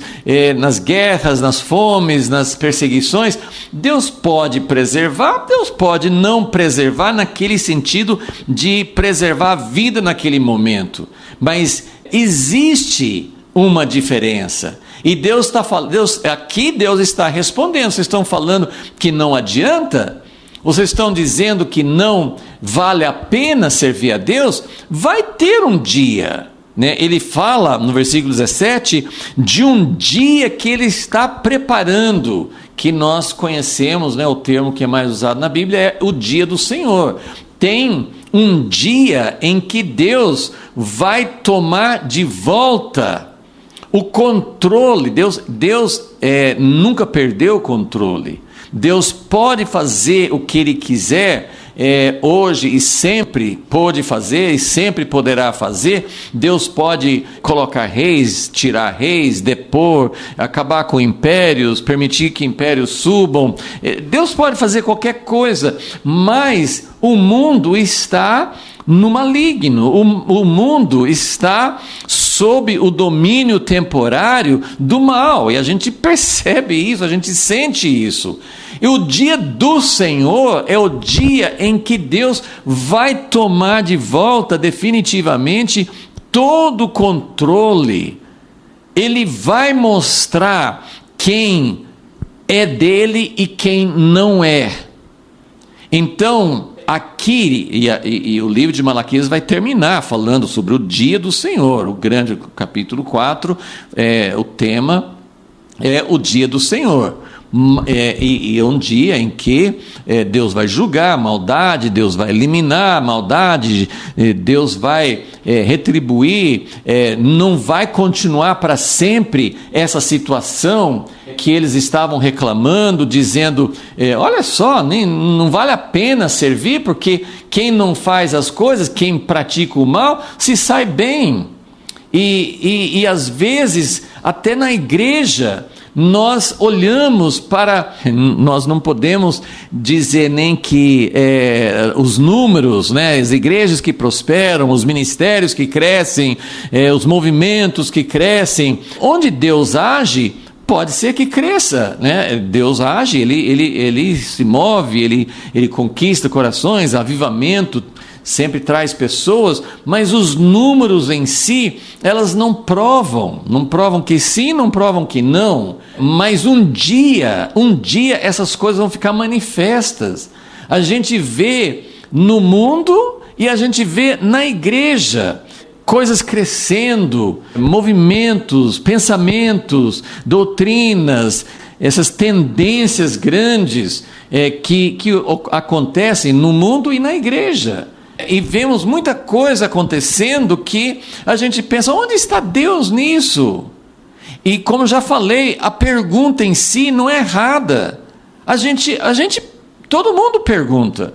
nas guerras, nas fomes, nas perseguições, Deus pode preservar, Deus pode não preservar, naquele sentido de preservar a vida naquele momento, mas existe uma diferença. E Deus está falando, aqui Deus está respondendo. Vocês estão falando que não adianta? Vocês estão dizendo que não vale a pena servir a Deus? Vai ter um dia, né? Ele fala no versículo 17 de um dia que ele está preparando, que nós conhecemos, né? O termo que é mais usado na Bíblia é o dia do Senhor. Tem um dia em que Deus vai tomar de volta o controle. Deus nunca perdeu o controle. Deus pode fazer o que Ele quiser hoje e sempre pôde fazer e sempre poderá fazer. Deus pode colocar reis, tirar reis, depor, acabar com impérios, permitir que impérios subam. Deus pode fazer qualquer coisa, mas o mundo está no maligno, o mundo está sob o domínio temporário do mal, e a gente percebe isso, a gente sente isso. E o dia do Senhor é o dia em que Deus vai tomar de volta definitivamente todo o controle. Ele vai mostrar quem é dele e quem não é. Então, aqui, e o livro de Malaquias vai terminar falando sobre o dia do Senhor. O grande capítulo 4, o tema é o dia do Senhor. E é um dia em que Deus vai julgar a maldade, Deus vai eliminar a maldade, Deus vai retribuir, não vai continuar para sempre essa situação que eles estavam reclamando, dizendo, olha só, não vale a pena servir, porque quem não faz as coisas, quem pratica o mal, se sai bem. E às vezes, até na igreja, nós olhamos para, nós não podemos dizer nem que os números, né, as igrejas que prosperam, os ministérios que crescem, os movimentos que crescem, onde Deus age, pode ser que cresça, né? Deus age, ele se move, ele conquista corações, avivamento sempre traz pessoas, mas os números em si, elas não provam que sim, não provam que não, mas um dia essas coisas vão ficar manifestas. A gente vê no mundo e a gente vê na igreja, coisas crescendo, movimentos, pensamentos, doutrinas, essas tendências grandes que acontecem no mundo e na igreja. E vemos muita coisa acontecendo que a gente pensa, onde está Deus nisso? E como já falei, a pergunta em si não é errada. Todo mundo pergunta,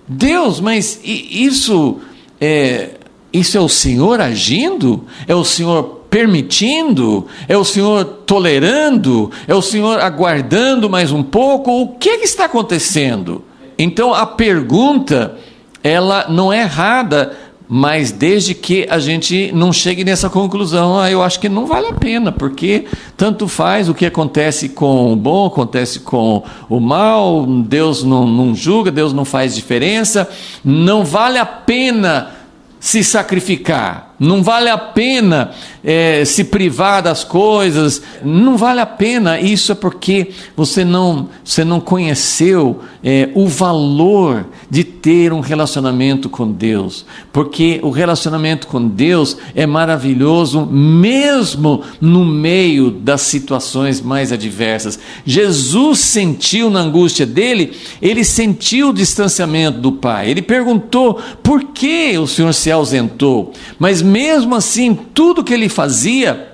Deus, mas isso é o Senhor agindo? É o Senhor permitindo? É o Senhor tolerando? É o Senhor aguardando mais um pouco? O que está acontecendo? Então a pergunta, ela não é errada, mas desde que a gente não chegue nessa conclusão, eu acho que não vale a pena, porque tanto faz o que acontece com o bom, acontece com o mal, Deus não julga, Deus não faz diferença, não vale a pena se sacrificar, não vale a pena se privar das coisas, não vale a pena. Isso é porque você não conheceu o valor de ter um relacionamento com Deus, porque o relacionamento com Deus é maravilhoso mesmo no meio das situações mais adversas. Jesus sentiu na angústia dele, ele sentiu o distanciamento do Pai, ele perguntou por que o Senhor se ausentou, mas mesmo assim tudo que ele fazia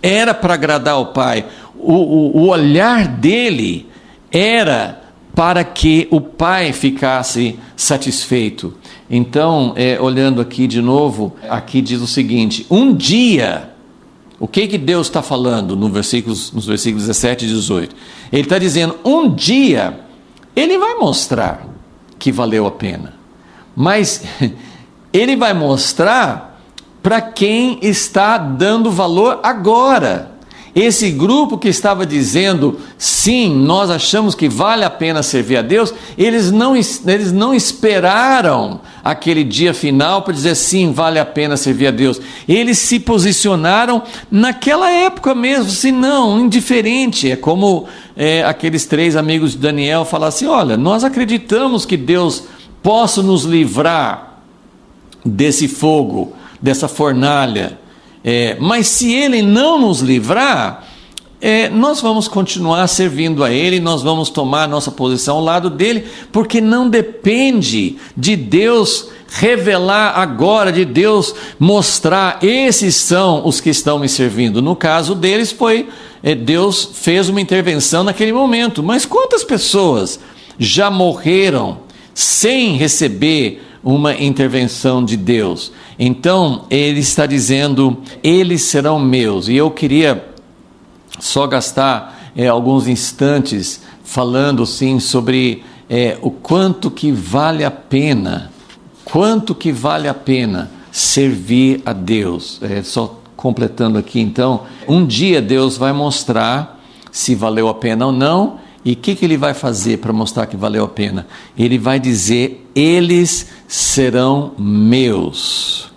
era para agradar ao Pai. O olhar dele era para que o Pai ficasse satisfeito. Então, olhando aqui de novo, aqui diz o seguinte: um dia, o que Deus está falando nos versículos 17 e 18? Ele está dizendo, um dia ele vai mostrar que valeu a pena, mas ele vai mostrar para quem está dando valor agora. Esse grupo que estava dizendo, sim, nós achamos que vale a pena servir a Deus, eles não esperaram aquele dia final para dizer, sim, vale a pena servir a Deus. Eles se posicionaram naquela época mesmo, se não, indiferente. É como aqueles 3 amigos de Daniel falassem, olha, nós acreditamos que Deus possa nos livrar desse fogo, dessa fornalha, mas se Ele não nos livrar, nós vamos continuar servindo a Ele, nós vamos tomar a nossa posição ao lado dEle, porque não depende de Deus revelar agora, de Deus mostrar, esses são os que estão me servindo. No caso deles foi, Deus fez uma intervenção naquele momento, mas quantas pessoas já morreram sem receber uma intervenção de Deus? Então ele está dizendo, eles serão meus. E eu queria só gastar alguns instantes falando sim sobre o quanto que vale a pena servir a Deus. Só completando aqui então, um dia Deus vai mostrar se valeu a pena ou não. E o que ele vai fazer para mostrar que valeu a pena? Ele vai dizer: eles serão meus,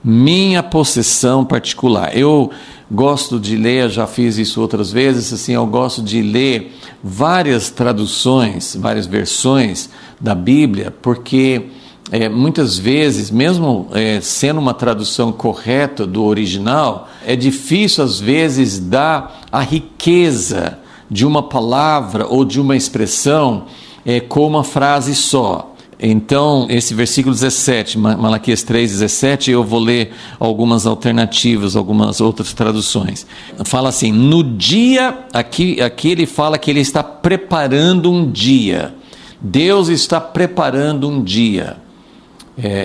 minha possessão particular. Eu gosto de ler, já fiz isso outras vezes, assim, eu gosto de ler várias traduções, várias versões da Bíblia, porque muitas vezes, mesmo sendo uma tradução correta do original, é difícil às vezes dar a riqueza de uma palavra ou de uma expressão com uma frase só. Então, esse versículo 17, Malaquias 3:17, eu vou ler algumas alternativas, algumas outras traduções. Fala assim: no dia, aqui ele fala que ele está preparando um dia. Deus está preparando um dia.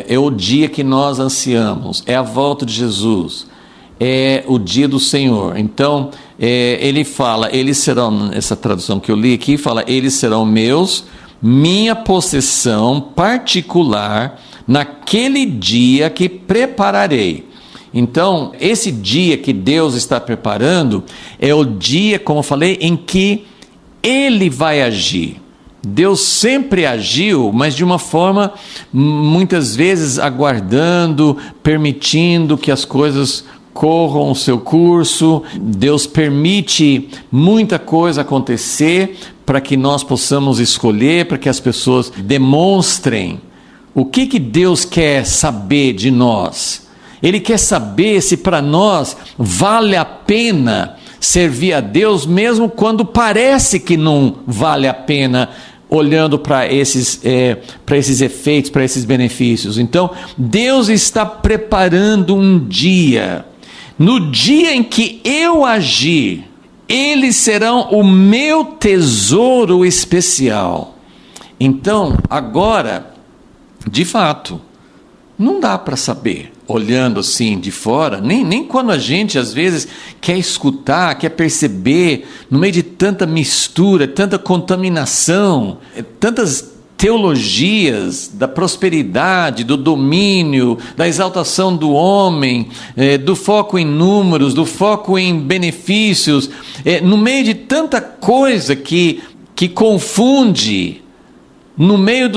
É o dia que nós ansiamos, é a volta de Jesus. É o dia do Senhor. Então, ele fala, eles serão, essa tradução que eu li aqui, fala, eles serão meus, minha possessão particular, naquele dia que prepararei. Então, esse dia que Deus está preparando, é o dia, como eu falei, em que Ele vai agir. Deus sempre agiu, mas de uma forma, muitas vezes, aguardando, permitindo que as coisas corram o seu curso. Deus permite muita coisa acontecer para que nós possamos escolher, para que as pessoas demonstrem o que Deus quer saber de nós. Ele quer saber se para nós vale a pena servir a Deus, mesmo quando parece que não vale a pena, olhando para esses efeitos, para esses benefícios. Então, Deus está preparando um dia. No dia em que eu agir, eles serão o meu tesouro especial. Então, agora, de fato, não dá para saber, olhando assim de fora, nem quando a gente às vezes quer escutar, quer perceber, no meio de tanta mistura, tanta contaminação, tantas teologias da prosperidade, do domínio, da exaltação do homem, do foco em números, do foco em benefícios, no meio de tanta coisa que confunde, no meio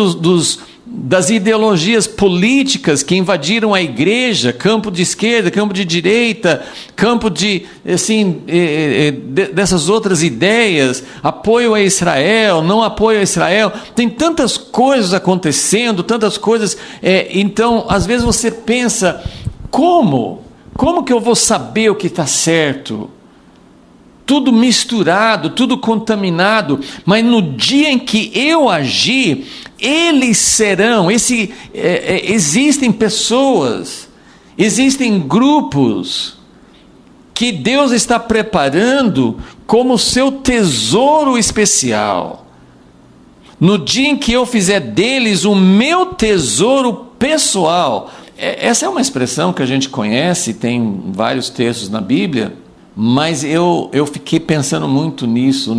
das ideologias políticas que invadiram a igreja, campo de esquerda, campo de direita, campo dessas outras ideias, apoio a Israel, não apoio a Israel, tem tantas coisas acontecendo, tantas coisas, então às vezes você pensa, como que eu vou saber o que está certo? Tudo misturado, tudo contaminado, mas no dia em que eu agir, eles serão, existem pessoas, existem grupos que Deus está preparando como seu tesouro especial. No dia em que eu fizer deles o meu tesouro pessoal, essa é uma expressão que a gente conhece, tem vários textos na Bíblia, mas eu fiquei pensando muito nisso,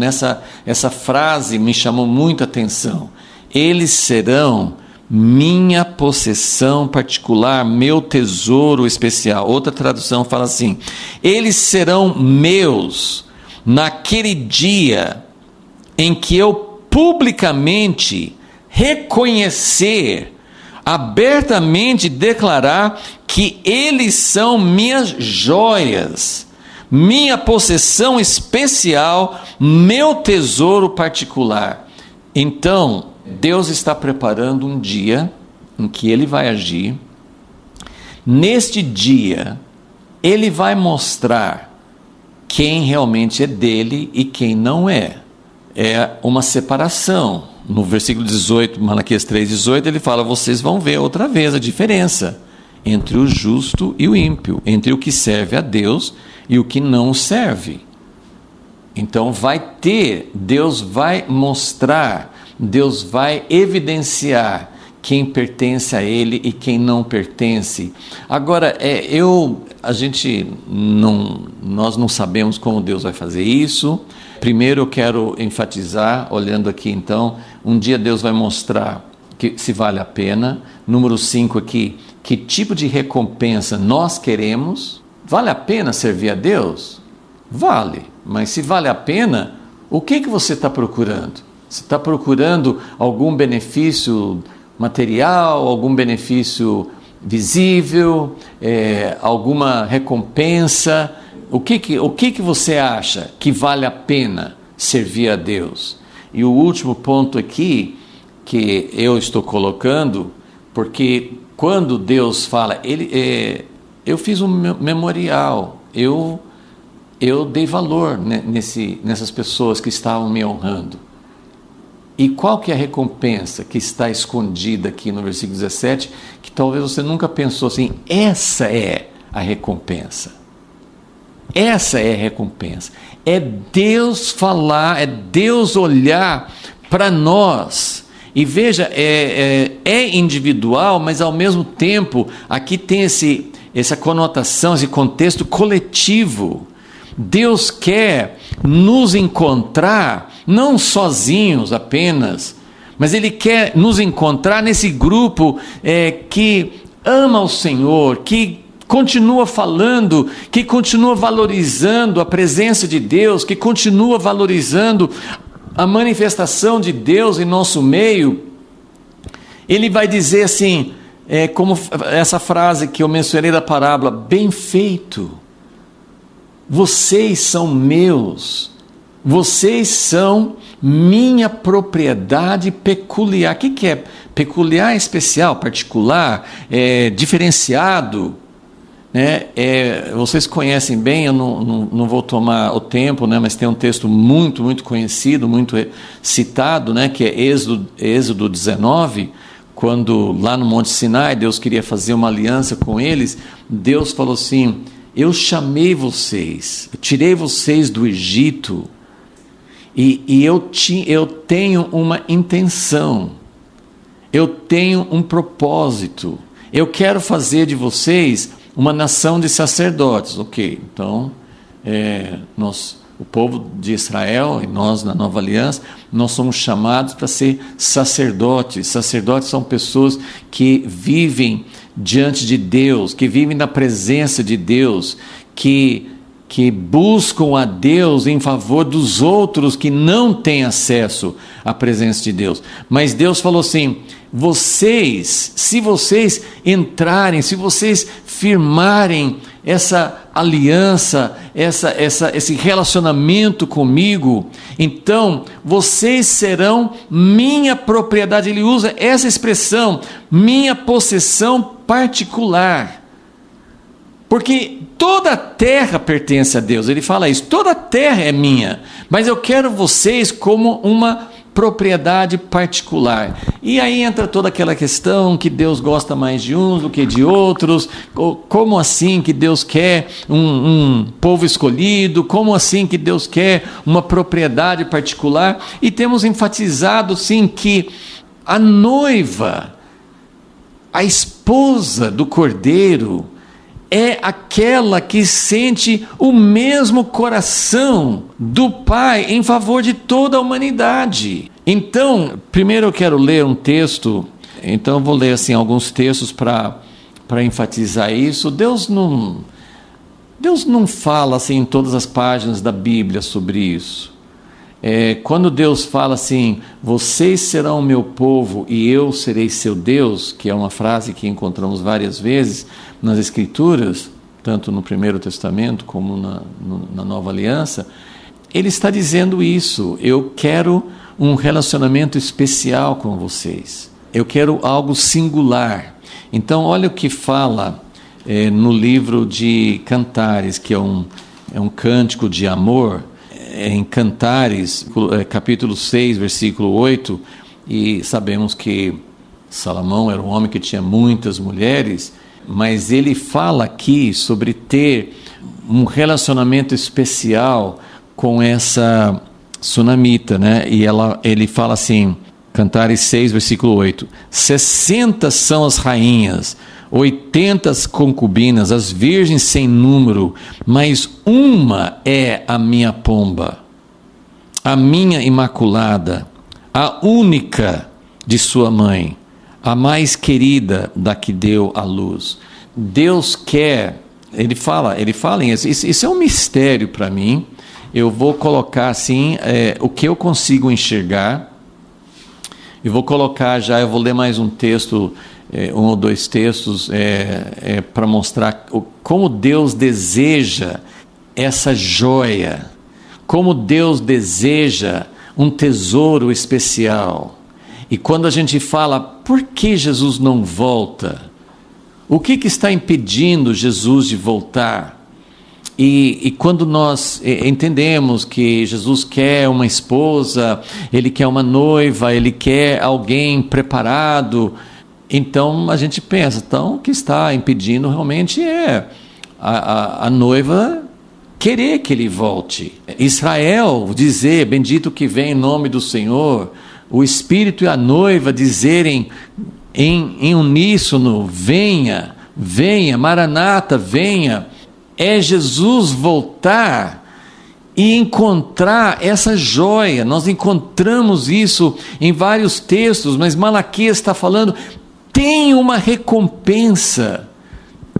essa frase me chamou muita atenção. Eles serão minha possessão particular, meu tesouro especial. Outra tradução fala assim: eles serão meus naquele dia em que eu publicamente reconhecer, abertamente declarar que eles são minhas joias, minha possessão especial, meu tesouro particular. Então, Deus está preparando um dia em que Ele vai agir. Neste dia, Ele vai mostrar quem realmente é dele e quem não é. É uma separação. No versículo 18, Malaquias 3:18, ele fala: vocês vão ver outra vez a diferença entre o justo e o ímpio, entre o que serve a Deus e o que não serve. Então Deus vai mostrar, Deus vai evidenciar quem pertence a Ele e quem não pertence. Agora, nós não sabemos como Deus vai fazer isso. Primeiro eu quero enfatizar, olhando aqui então, um dia Deus vai mostrar se vale a pena. Número 5 aqui, que tipo de recompensa nós queremos. Vale a pena servir a Deus? Vale, mas se vale a pena, o que você está procurando? Você está procurando algum benefício material, algum benefício visível, alguma recompensa? O que você acha que vale a pena servir a Deus? E o último ponto aqui que eu estou colocando, porque quando Deus fala, eu fiz um memorial, eu dei valor nessas pessoas que estavam me honrando. E qual que é a recompensa que está escondida aqui no versículo 17, que talvez você nunca pensou assim, essa é a recompensa. Essa é a recompensa. É Deus falar, é Deus olhar para nós. E veja, é individual, mas ao mesmo tempo, aqui tem essa conotação, esse contexto coletivo. Deus quer nos encontrar, não sozinhos apenas, mas Ele quer nos encontrar nesse grupo que ama o Senhor, que continua falando, que continua valorizando a presença de Deus, que continua valorizando a manifestação de Deus em nosso meio. Ele vai dizer assim, como essa frase que eu mencionei da parábola, bem feito, vocês são meus, vocês são minha propriedade peculiar. O que é peculiar? Especial, particular, diferenciado. Vocês conhecem bem, eu não vou tomar o tempo, mas tem um texto muito, muito conhecido, muito citado, que é Êxodo 19, quando lá no Monte Sinai Deus queria fazer uma aliança com eles. Deus falou assim, eu chamei vocês, eu tirei vocês do Egito e eu tenho uma intenção, eu tenho um propósito, eu quero fazer de vocês uma nação de sacerdotes. Ok, então o povo de Israel e nós na Nova Aliança, nós somos chamados para ser sacerdotes. Sacerdotes são pessoas que vivem diante de Deus, que vivem na presença de Deus, que buscam a Deus em favor dos outros que não têm acesso à presença de Deus. Mas Deus falou assim, se vocês entrarem, se vocês firmarem essa aliança, esse relacionamento comigo, então vocês serão minha propriedade. Ele usa essa expressão, minha possessão particular, porque toda a terra pertence a Deus. Ele fala isso, toda a terra é minha, mas eu quero vocês como uma propriedade particular. E aí entra toda aquela questão que Deus gosta mais de uns do que de outros. Como assim que Deus quer um povo escolhido? Como assim que Deus quer uma propriedade particular? E temos enfatizado sim que a noiva, a esposa do Cordeiro, é aquela que sente o mesmo coração do Pai em favor de toda a humanidade. Então, primeiro eu quero ler um texto, então eu vou ler assim, alguns textos para enfatizar isso. Deus não fala assim, em todas as páginas da Bíblia sobre isso. Quando Deus fala assim, vocês serão o meu povo e eu serei seu Deus, que é uma frase que encontramos várias vezes nas Escrituras, tanto no Primeiro Testamento como na Nova Aliança, Ele está dizendo isso, eu quero um relacionamento especial com vocês, eu quero algo singular. Então olha o que fala no livro de Cantares, que é um cântico de amor, em Cantares, capítulo 6, versículo 8, e sabemos que Salomão era um homem que tinha muitas mulheres, mas ele fala aqui sobre ter um relacionamento especial com essa sunamita, E ele fala assim, Cantares 6, versículo 8, 60 são as rainhas, 80 concubinas, as virgens sem número, mas uma é a minha pomba, a minha imaculada, a única de sua mãe, a mais querida da que deu à luz. Deus quer Ele fala isso é um mistério para mim. Eu vou colocar assim, o que eu consigo enxergar. Eu vou colocar já, eu vou ler mais um texto, um ou dois textos, para mostrar como Deus deseja essa joia, como Deus deseja um tesouro especial. E quando a gente fala, por que Jesus não volta? O que está impedindo Jesus de voltar? E quando nós entendemos que Jesus quer uma esposa, Ele quer uma noiva, Ele quer alguém preparado, então a gente pensa, então o que está impedindo realmente é a noiva querer que Ele volte. Israel dizer, bendito que vem em nome do Senhor, o Espírito e a noiva dizerem em uníssono, venha, venha, Maranata, venha. É Jesus voltar e encontrar essa joia. Nós encontramos isso em vários textos, mas Malaquias está falando, tem uma recompensa.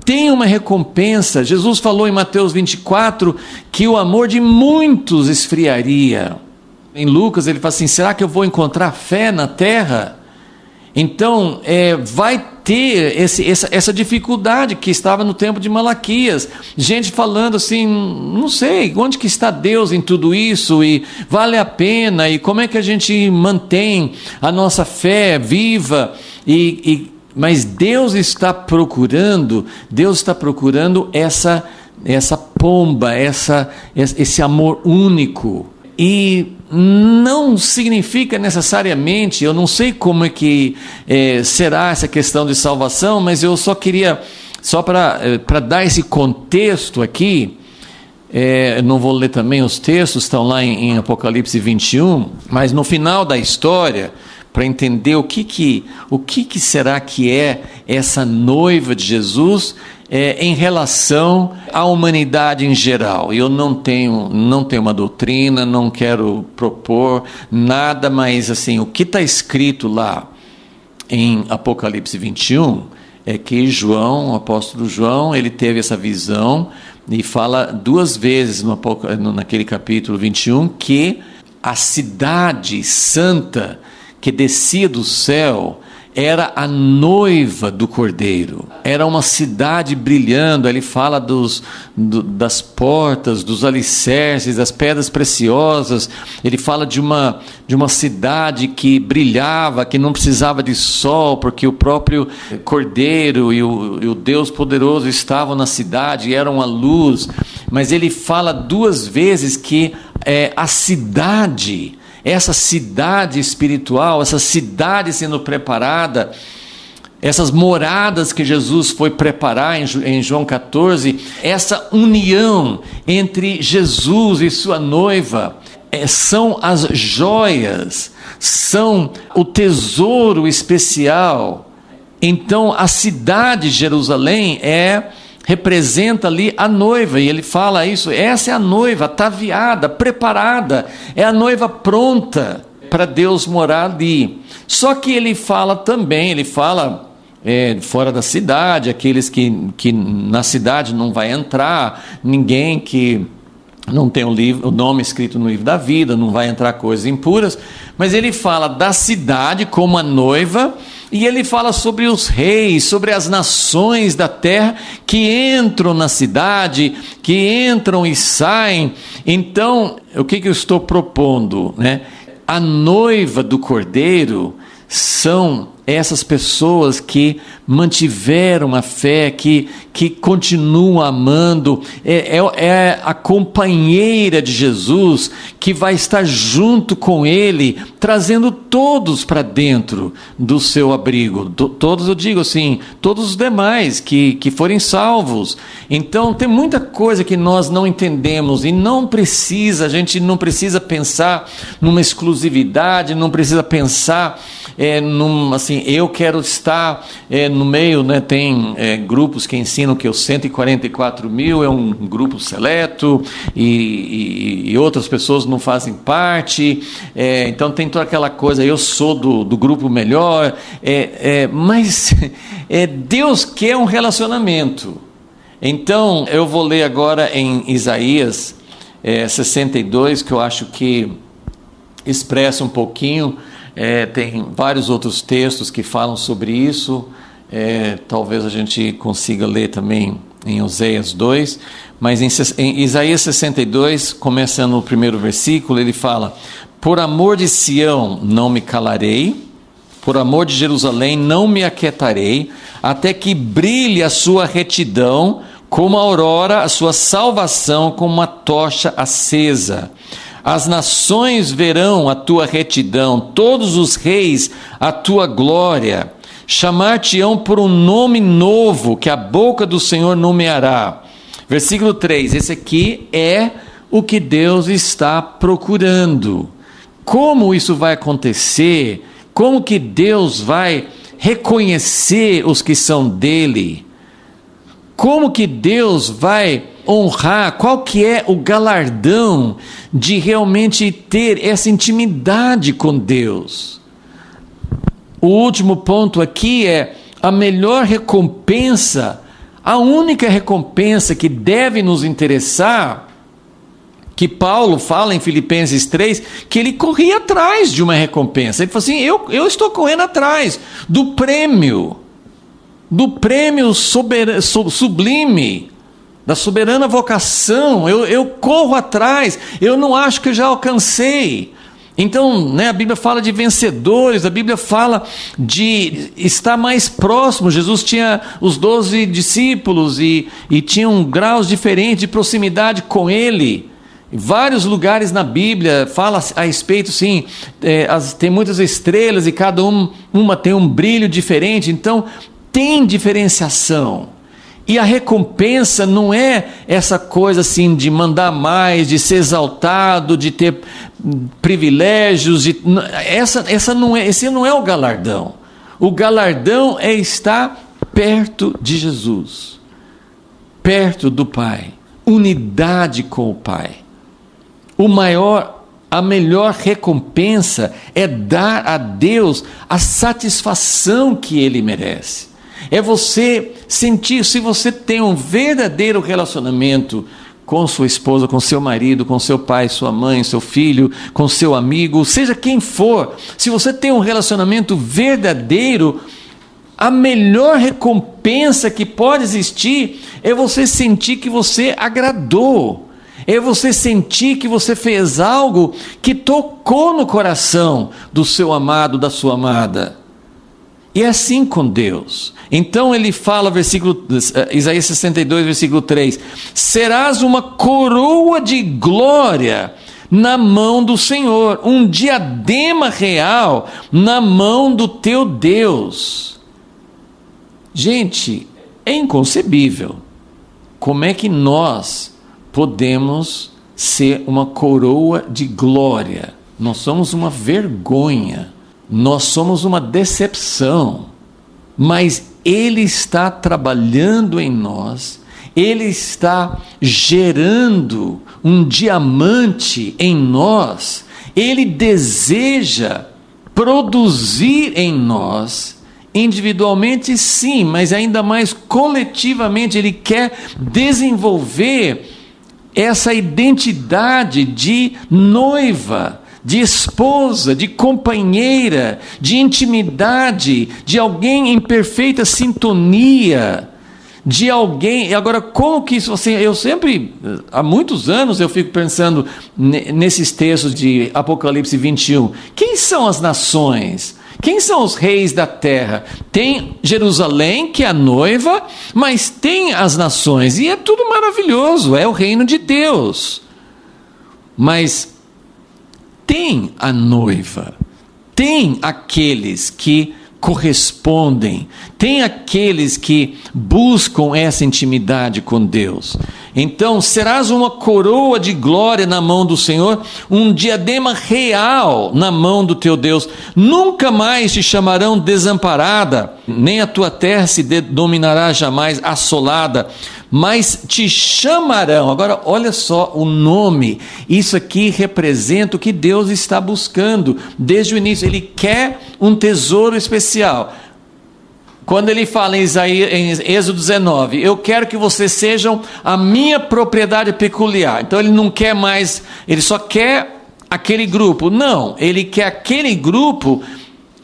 Tem uma recompensa. Jesus falou em Mateus 24 que o amor de muitos esfriaria. Em Lucas ele fala assim, será que eu vou encontrar fé na terra? Então, vai ter essa dificuldade que estava no tempo de Malaquias, gente falando assim, não sei, onde que está Deus em tudo isso, e vale a pena, e como é que a gente mantém a nossa fé viva, mas Deus está procurando essa pomba, esse amor único. E não significa necessariamente, eu não sei como é que será essa questão de salvação, mas eu só queria, para dar esse contexto aqui, não vou ler também os textos, estão lá em Apocalipse 21, mas no final da história, para entender o que será que é essa noiva de Jesus, em relação à humanidade em geral. Eu não tenho uma doutrina, não quero propor nada, mas assim, o que está escrito lá em Apocalipse 21 é que João, o apóstolo João, ele teve essa visão e fala duas vezes naquele capítulo 21 que a cidade santa que descia do céu era a noiva do Cordeiro, era uma cidade brilhando. Ele fala das portas, dos alicerces, das pedras preciosas. Ele fala de uma cidade que brilhava, que não precisava de sol, porque o próprio Cordeiro e o Deus poderoso estavam na cidade, eram a luz. Mas ele fala duas vezes que a cidade, essa cidade espiritual, essa cidade sendo preparada, essas moradas que Jesus foi preparar em João 14, essa união entre Jesus e sua noiva, são as joias, são o tesouro especial. Então a cidade de Jerusalém representa ali a noiva, e ele fala isso, essa é a noiva ataviada, preparada, é a noiva pronta para Deus morar ali. Só que ele fala também, fora da cidade, aqueles que na cidade não vai entrar, ninguém que não tem o nome escrito no livro da vida, não vai entrar coisas impuras, mas ele fala da cidade como a noiva, e ele fala sobre os reis, sobre as nações da terra que entram na cidade, que entram e saem. Então, o que eu estou propondo, né? A noiva do Cordeiro são essas pessoas que mantiveram a fé, que continuam amando, é a companheira de Jesus que vai estar junto com ele, trazendo todos para dentro do seu abrigo, todos, eu digo assim, todos os demais que forem salvos. Então tem muita coisa que nós não entendemos, e a gente não precisa pensar numa exclusividade, não precisa pensar assim, eu quero estar no meio, né? Tem grupos que ensinam que os 144 mil é um grupo seleto, e outras pessoas não fazem parte, então tem toda aquela coisa, eu sou do grupo melhor, mas Deus quer um relacionamento. Então, eu vou ler agora em Isaías 62, que eu acho que expressa um pouquinho, tem vários outros textos que falam sobre isso, talvez a gente consiga ler também em Oséias 2, mas em Isaías 62, começando no primeiro versículo, ele fala: por amor de Sião não me calarei, por amor de Jerusalém não me aquietarei, até que brilhe a sua retidão como a aurora, a sua salvação como uma tocha acesa. As nações verão a tua retidão, todos os reis a tua glória. Chamar-te-ão por um nome novo, que a boca do Senhor nomeará. Versículo 3, esse aqui é o que Deus está procurando. Como isso vai acontecer? Como que Deus vai reconhecer os que são dele? Como que Deus vai honrar? Qual que é o galardão de realmente ter essa intimidade com Deus? O último ponto aqui é a melhor recompensa, a única recompensa que deve nos interessar, que Paulo fala em Filipenses 3, que ele corria atrás de uma recompensa. Ele falou assim, eu estou correndo atrás do prêmio sublime, da soberana vocação. Eu corro atrás, eu não acho que eu já alcancei. Então, a Bíblia fala de vencedores, a Bíblia fala de estar mais próximo. Jesus tinha os 12 discípulos e tinham graus diferentes de proximidade com ele. Em vários lugares na Bíblia fala a respeito, sim, tem muitas estrelas e cada uma tem um brilho diferente, então tem diferenciação. E a recompensa não é essa coisa assim de mandar mais, de ser exaltado, de ter privilégios, esse não é o galardão. O galardão é estar perto de Jesus, perto do Pai, unidade com o Pai. A melhor recompensa é dar a Deus a satisfação que Ele merece. É você sentir, se você tem um verdadeiro relacionamento com sua esposa, com seu marido, com seu pai, sua mãe, seu filho, com seu amigo, seja quem for, se você tem um relacionamento verdadeiro, a melhor recompensa que pode existir é você sentir que você agradou. É você sentir que você fez algo que tocou no coração do seu amado, da sua amada. E é assim com Deus. Então ele fala, Isaías 62, versículo 3: serás uma coroa de glória na mão do Senhor, um diadema real na mão do teu Deus. Gente, é inconcebível. Como é que nós podemos ser uma coroa de glória? Nós somos uma vergonha, nós somos uma decepção, mas Ele está trabalhando em nós, Ele está gerando um diamante em nós, Ele deseja produzir em nós, individualmente sim, mas ainda mais coletivamente. Ele quer desenvolver essa identidade de noiva, de esposa, de companheira, de intimidade, de alguém em perfeita sintonia, de alguém. Agora, como que isso assim? Eu sempre, há muitos anos, eu fico pensando nesses textos de Apocalipse 21. Quem são as nações? Quem são os reis da terra? Tem Jerusalém, que é a noiva, mas tem as nações, e é tudo maravilhoso, é o reino de Deus. Mas tem a noiva, tem aqueles que correspondem, tem aqueles que buscam essa intimidade com Deus. Então, serás uma coroa de glória na mão do Senhor, um diadema real na mão do teu Deus. Nunca mais te chamarão desamparada, nem a tua terra se denominará jamais assolada, mas te chamarão. Agora, olha só o nome. Isso aqui representa o que Deus está buscando desde o início. Ele quer um tesouro especial. Quando ele fala em Êxodo 19, eu quero que vocês sejam a minha propriedade peculiar. Então ele não quer mais, ele só quer aquele grupo. Não, ele quer aquele grupo,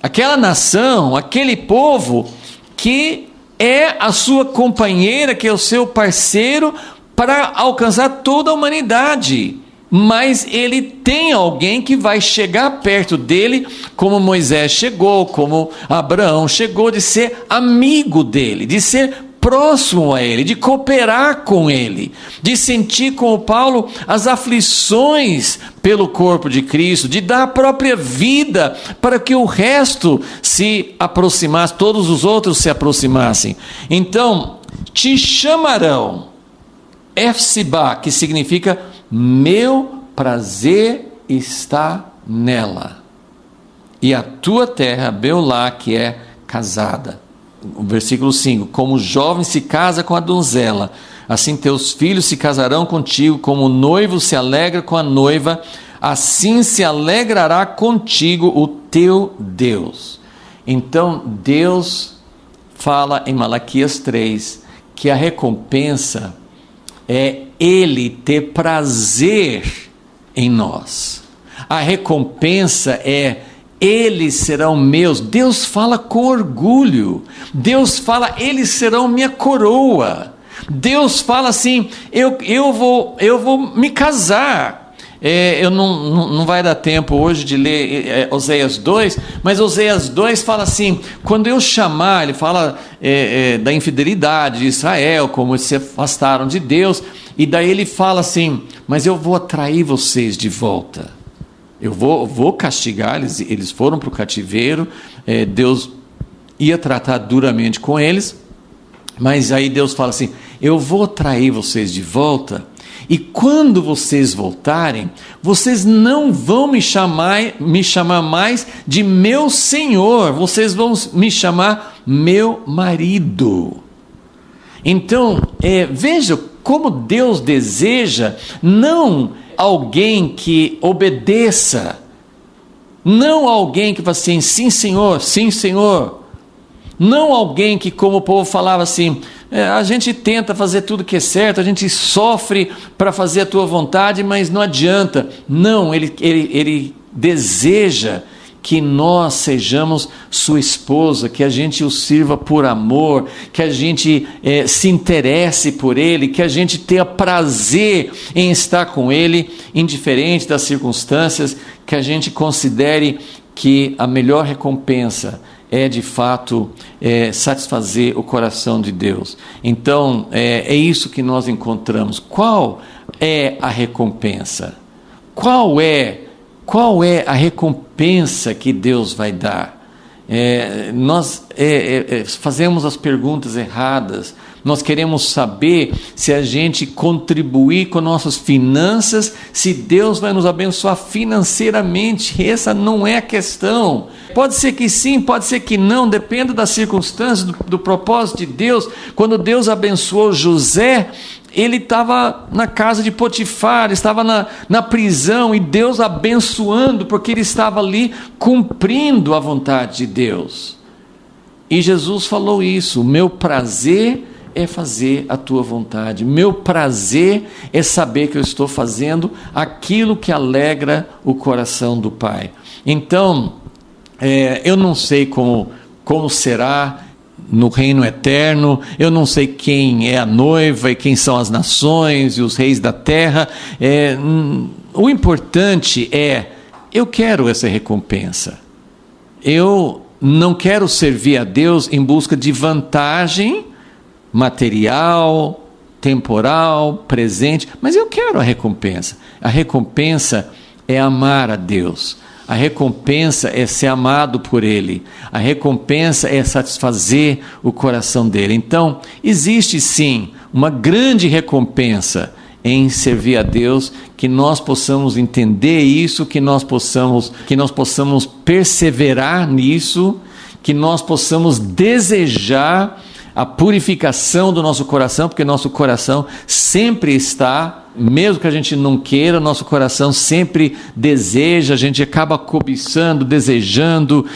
aquela nação, aquele povo que é a sua companheira, que é o seu parceiro para alcançar toda a humanidade. Mas ele tem alguém que vai chegar perto dele, como Moisés chegou, como Abraão chegou, de ser amigo dele, de ser próximo a ele, de cooperar com ele, de sentir com o Paulo as aflições pelo corpo de Cristo, de dar a própria vida para que o resto se aproximasse, todos os outros se aproximassem. Então, te chamarão Efsibá, que significa meu prazer está nela, e a tua terra, Beolá, que é casada. O versículo 5, como o jovem se casa com a donzela, assim teus filhos se casarão contigo, como o noivo se alegra com a noiva, assim se alegrará contigo o teu Deus. Então Deus fala em Malaquias 3, que a recompensa é Ele ter prazer em nós. A recompensa é: eles serão meus. Deus fala com orgulho. Deus fala: eles serão minha coroa. Deus fala assim: eu vou me casar. Não vai dar tempo hoje de ler Oséias 2, mas Oséias 2 fala assim: quando eu chamar, ele fala da infidelidade de Israel, como eles se afastaram de Deus, e daí ele fala assim: mas eu vou atrair vocês de volta, eu vou castigar, eles foram para o cativeiro, Deus ia tratar duramente com eles, mas aí Deus fala assim: eu vou atrair vocês de volta, e quando vocês voltarem, vocês não vão me chamar mais de meu Senhor, vocês vão me chamar meu marido. Então, veja como Deus deseja não alguém que obedeça, não alguém que fala assim: sim Senhor, sim Senhor. Não alguém que, como o povo falava assim, a gente tenta fazer tudo que é certo, a gente sofre para fazer a tua vontade, mas não adianta. Não, ele deseja que nós sejamos sua esposa, que a gente o sirva por amor, que a gente se interesse por ele, que a gente tenha prazer em estar com ele, indiferente das circunstâncias, que a gente considere que a melhor recompensa é de fato satisfazer o coração de Deus. Então é isso que nós encontramos. Qual é a recompensa? Qual é a recompensa que Deus vai dar? Nós fazemos as perguntas erradas. Nós queremos saber se a gente contribuir com nossas finanças, se Deus vai nos abençoar financeiramente. Essa não é a questão. Pode ser que sim, pode ser que não, depende das circunstâncias, do propósito de Deus. Quando Deus abençoou José, ele estava na casa de Potifar, estava na prisão, e Deus abençoando, porque ele estava ali cumprindo a vontade de Deus. E Jesus falou isso: o meu prazer é fazer a tua vontade, meu prazer é saber que eu estou fazendo aquilo que alegra o coração do Pai. Então, eu não sei como será no reino eterno, eu não sei quem é a noiva e quem são as nações e os reis da terra. O importante eu quero essa recompensa. Eu não quero servir a Deus em busca de vantagem material, temporal, presente, mas eu quero a recompensa. A recompensa é amar a Deus. A recompensa é ser amado por Ele. A recompensa é satisfazer o coração dEle. Então, existe sim uma grande recompensa em servir a Deus, que nós possamos entender isso, que nós possamos perseverar nisso, que nós possamos desejar a purificação do nosso coração, porque nosso coração sempre está mesmo que a gente não queira, nosso coração sempre deseja, a gente acaba cobiçando, desejando,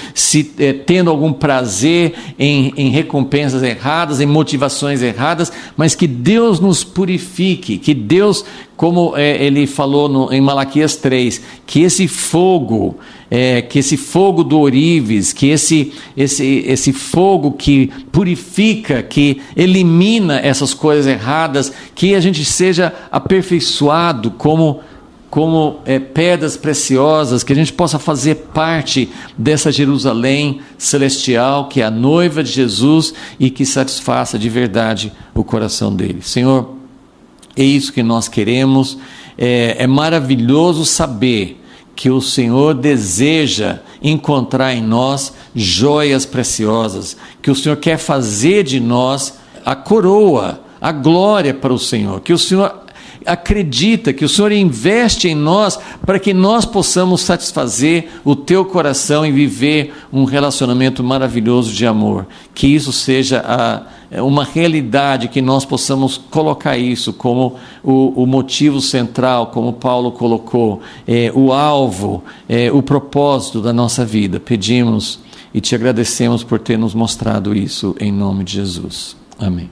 tendo algum prazer em recompensas erradas, em motivações erradas, mas que Deus nos purifique, que Deus, como ele falou em Malaquias 3, que esse fogo do ourives, que esse fogo que purifica, que elimina essas coisas erradas, que a gente seja aperfeiçoado como pedras preciosas, que a gente possa fazer parte dessa Jerusalém celestial, que é a noiva de Jesus e que satisfaça de verdade o coração dele. Senhor, é isso que nós queremos. É maravilhoso saber que o Senhor deseja encontrar em nós joias preciosas, que o Senhor quer fazer de nós a coroa, a glória para o Senhor, que o Senhor acredita, que o Senhor investe em nós para que nós possamos satisfazer o teu coração e viver um relacionamento maravilhoso de amor. Que isso seja uma realidade, que nós possamos colocar isso como o motivo central, como Paulo colocou, o alvo, o propósito da nossa vida. Pedimos e te agradecemos por ter nos mostrado isso, em nome de Jesus. Amém.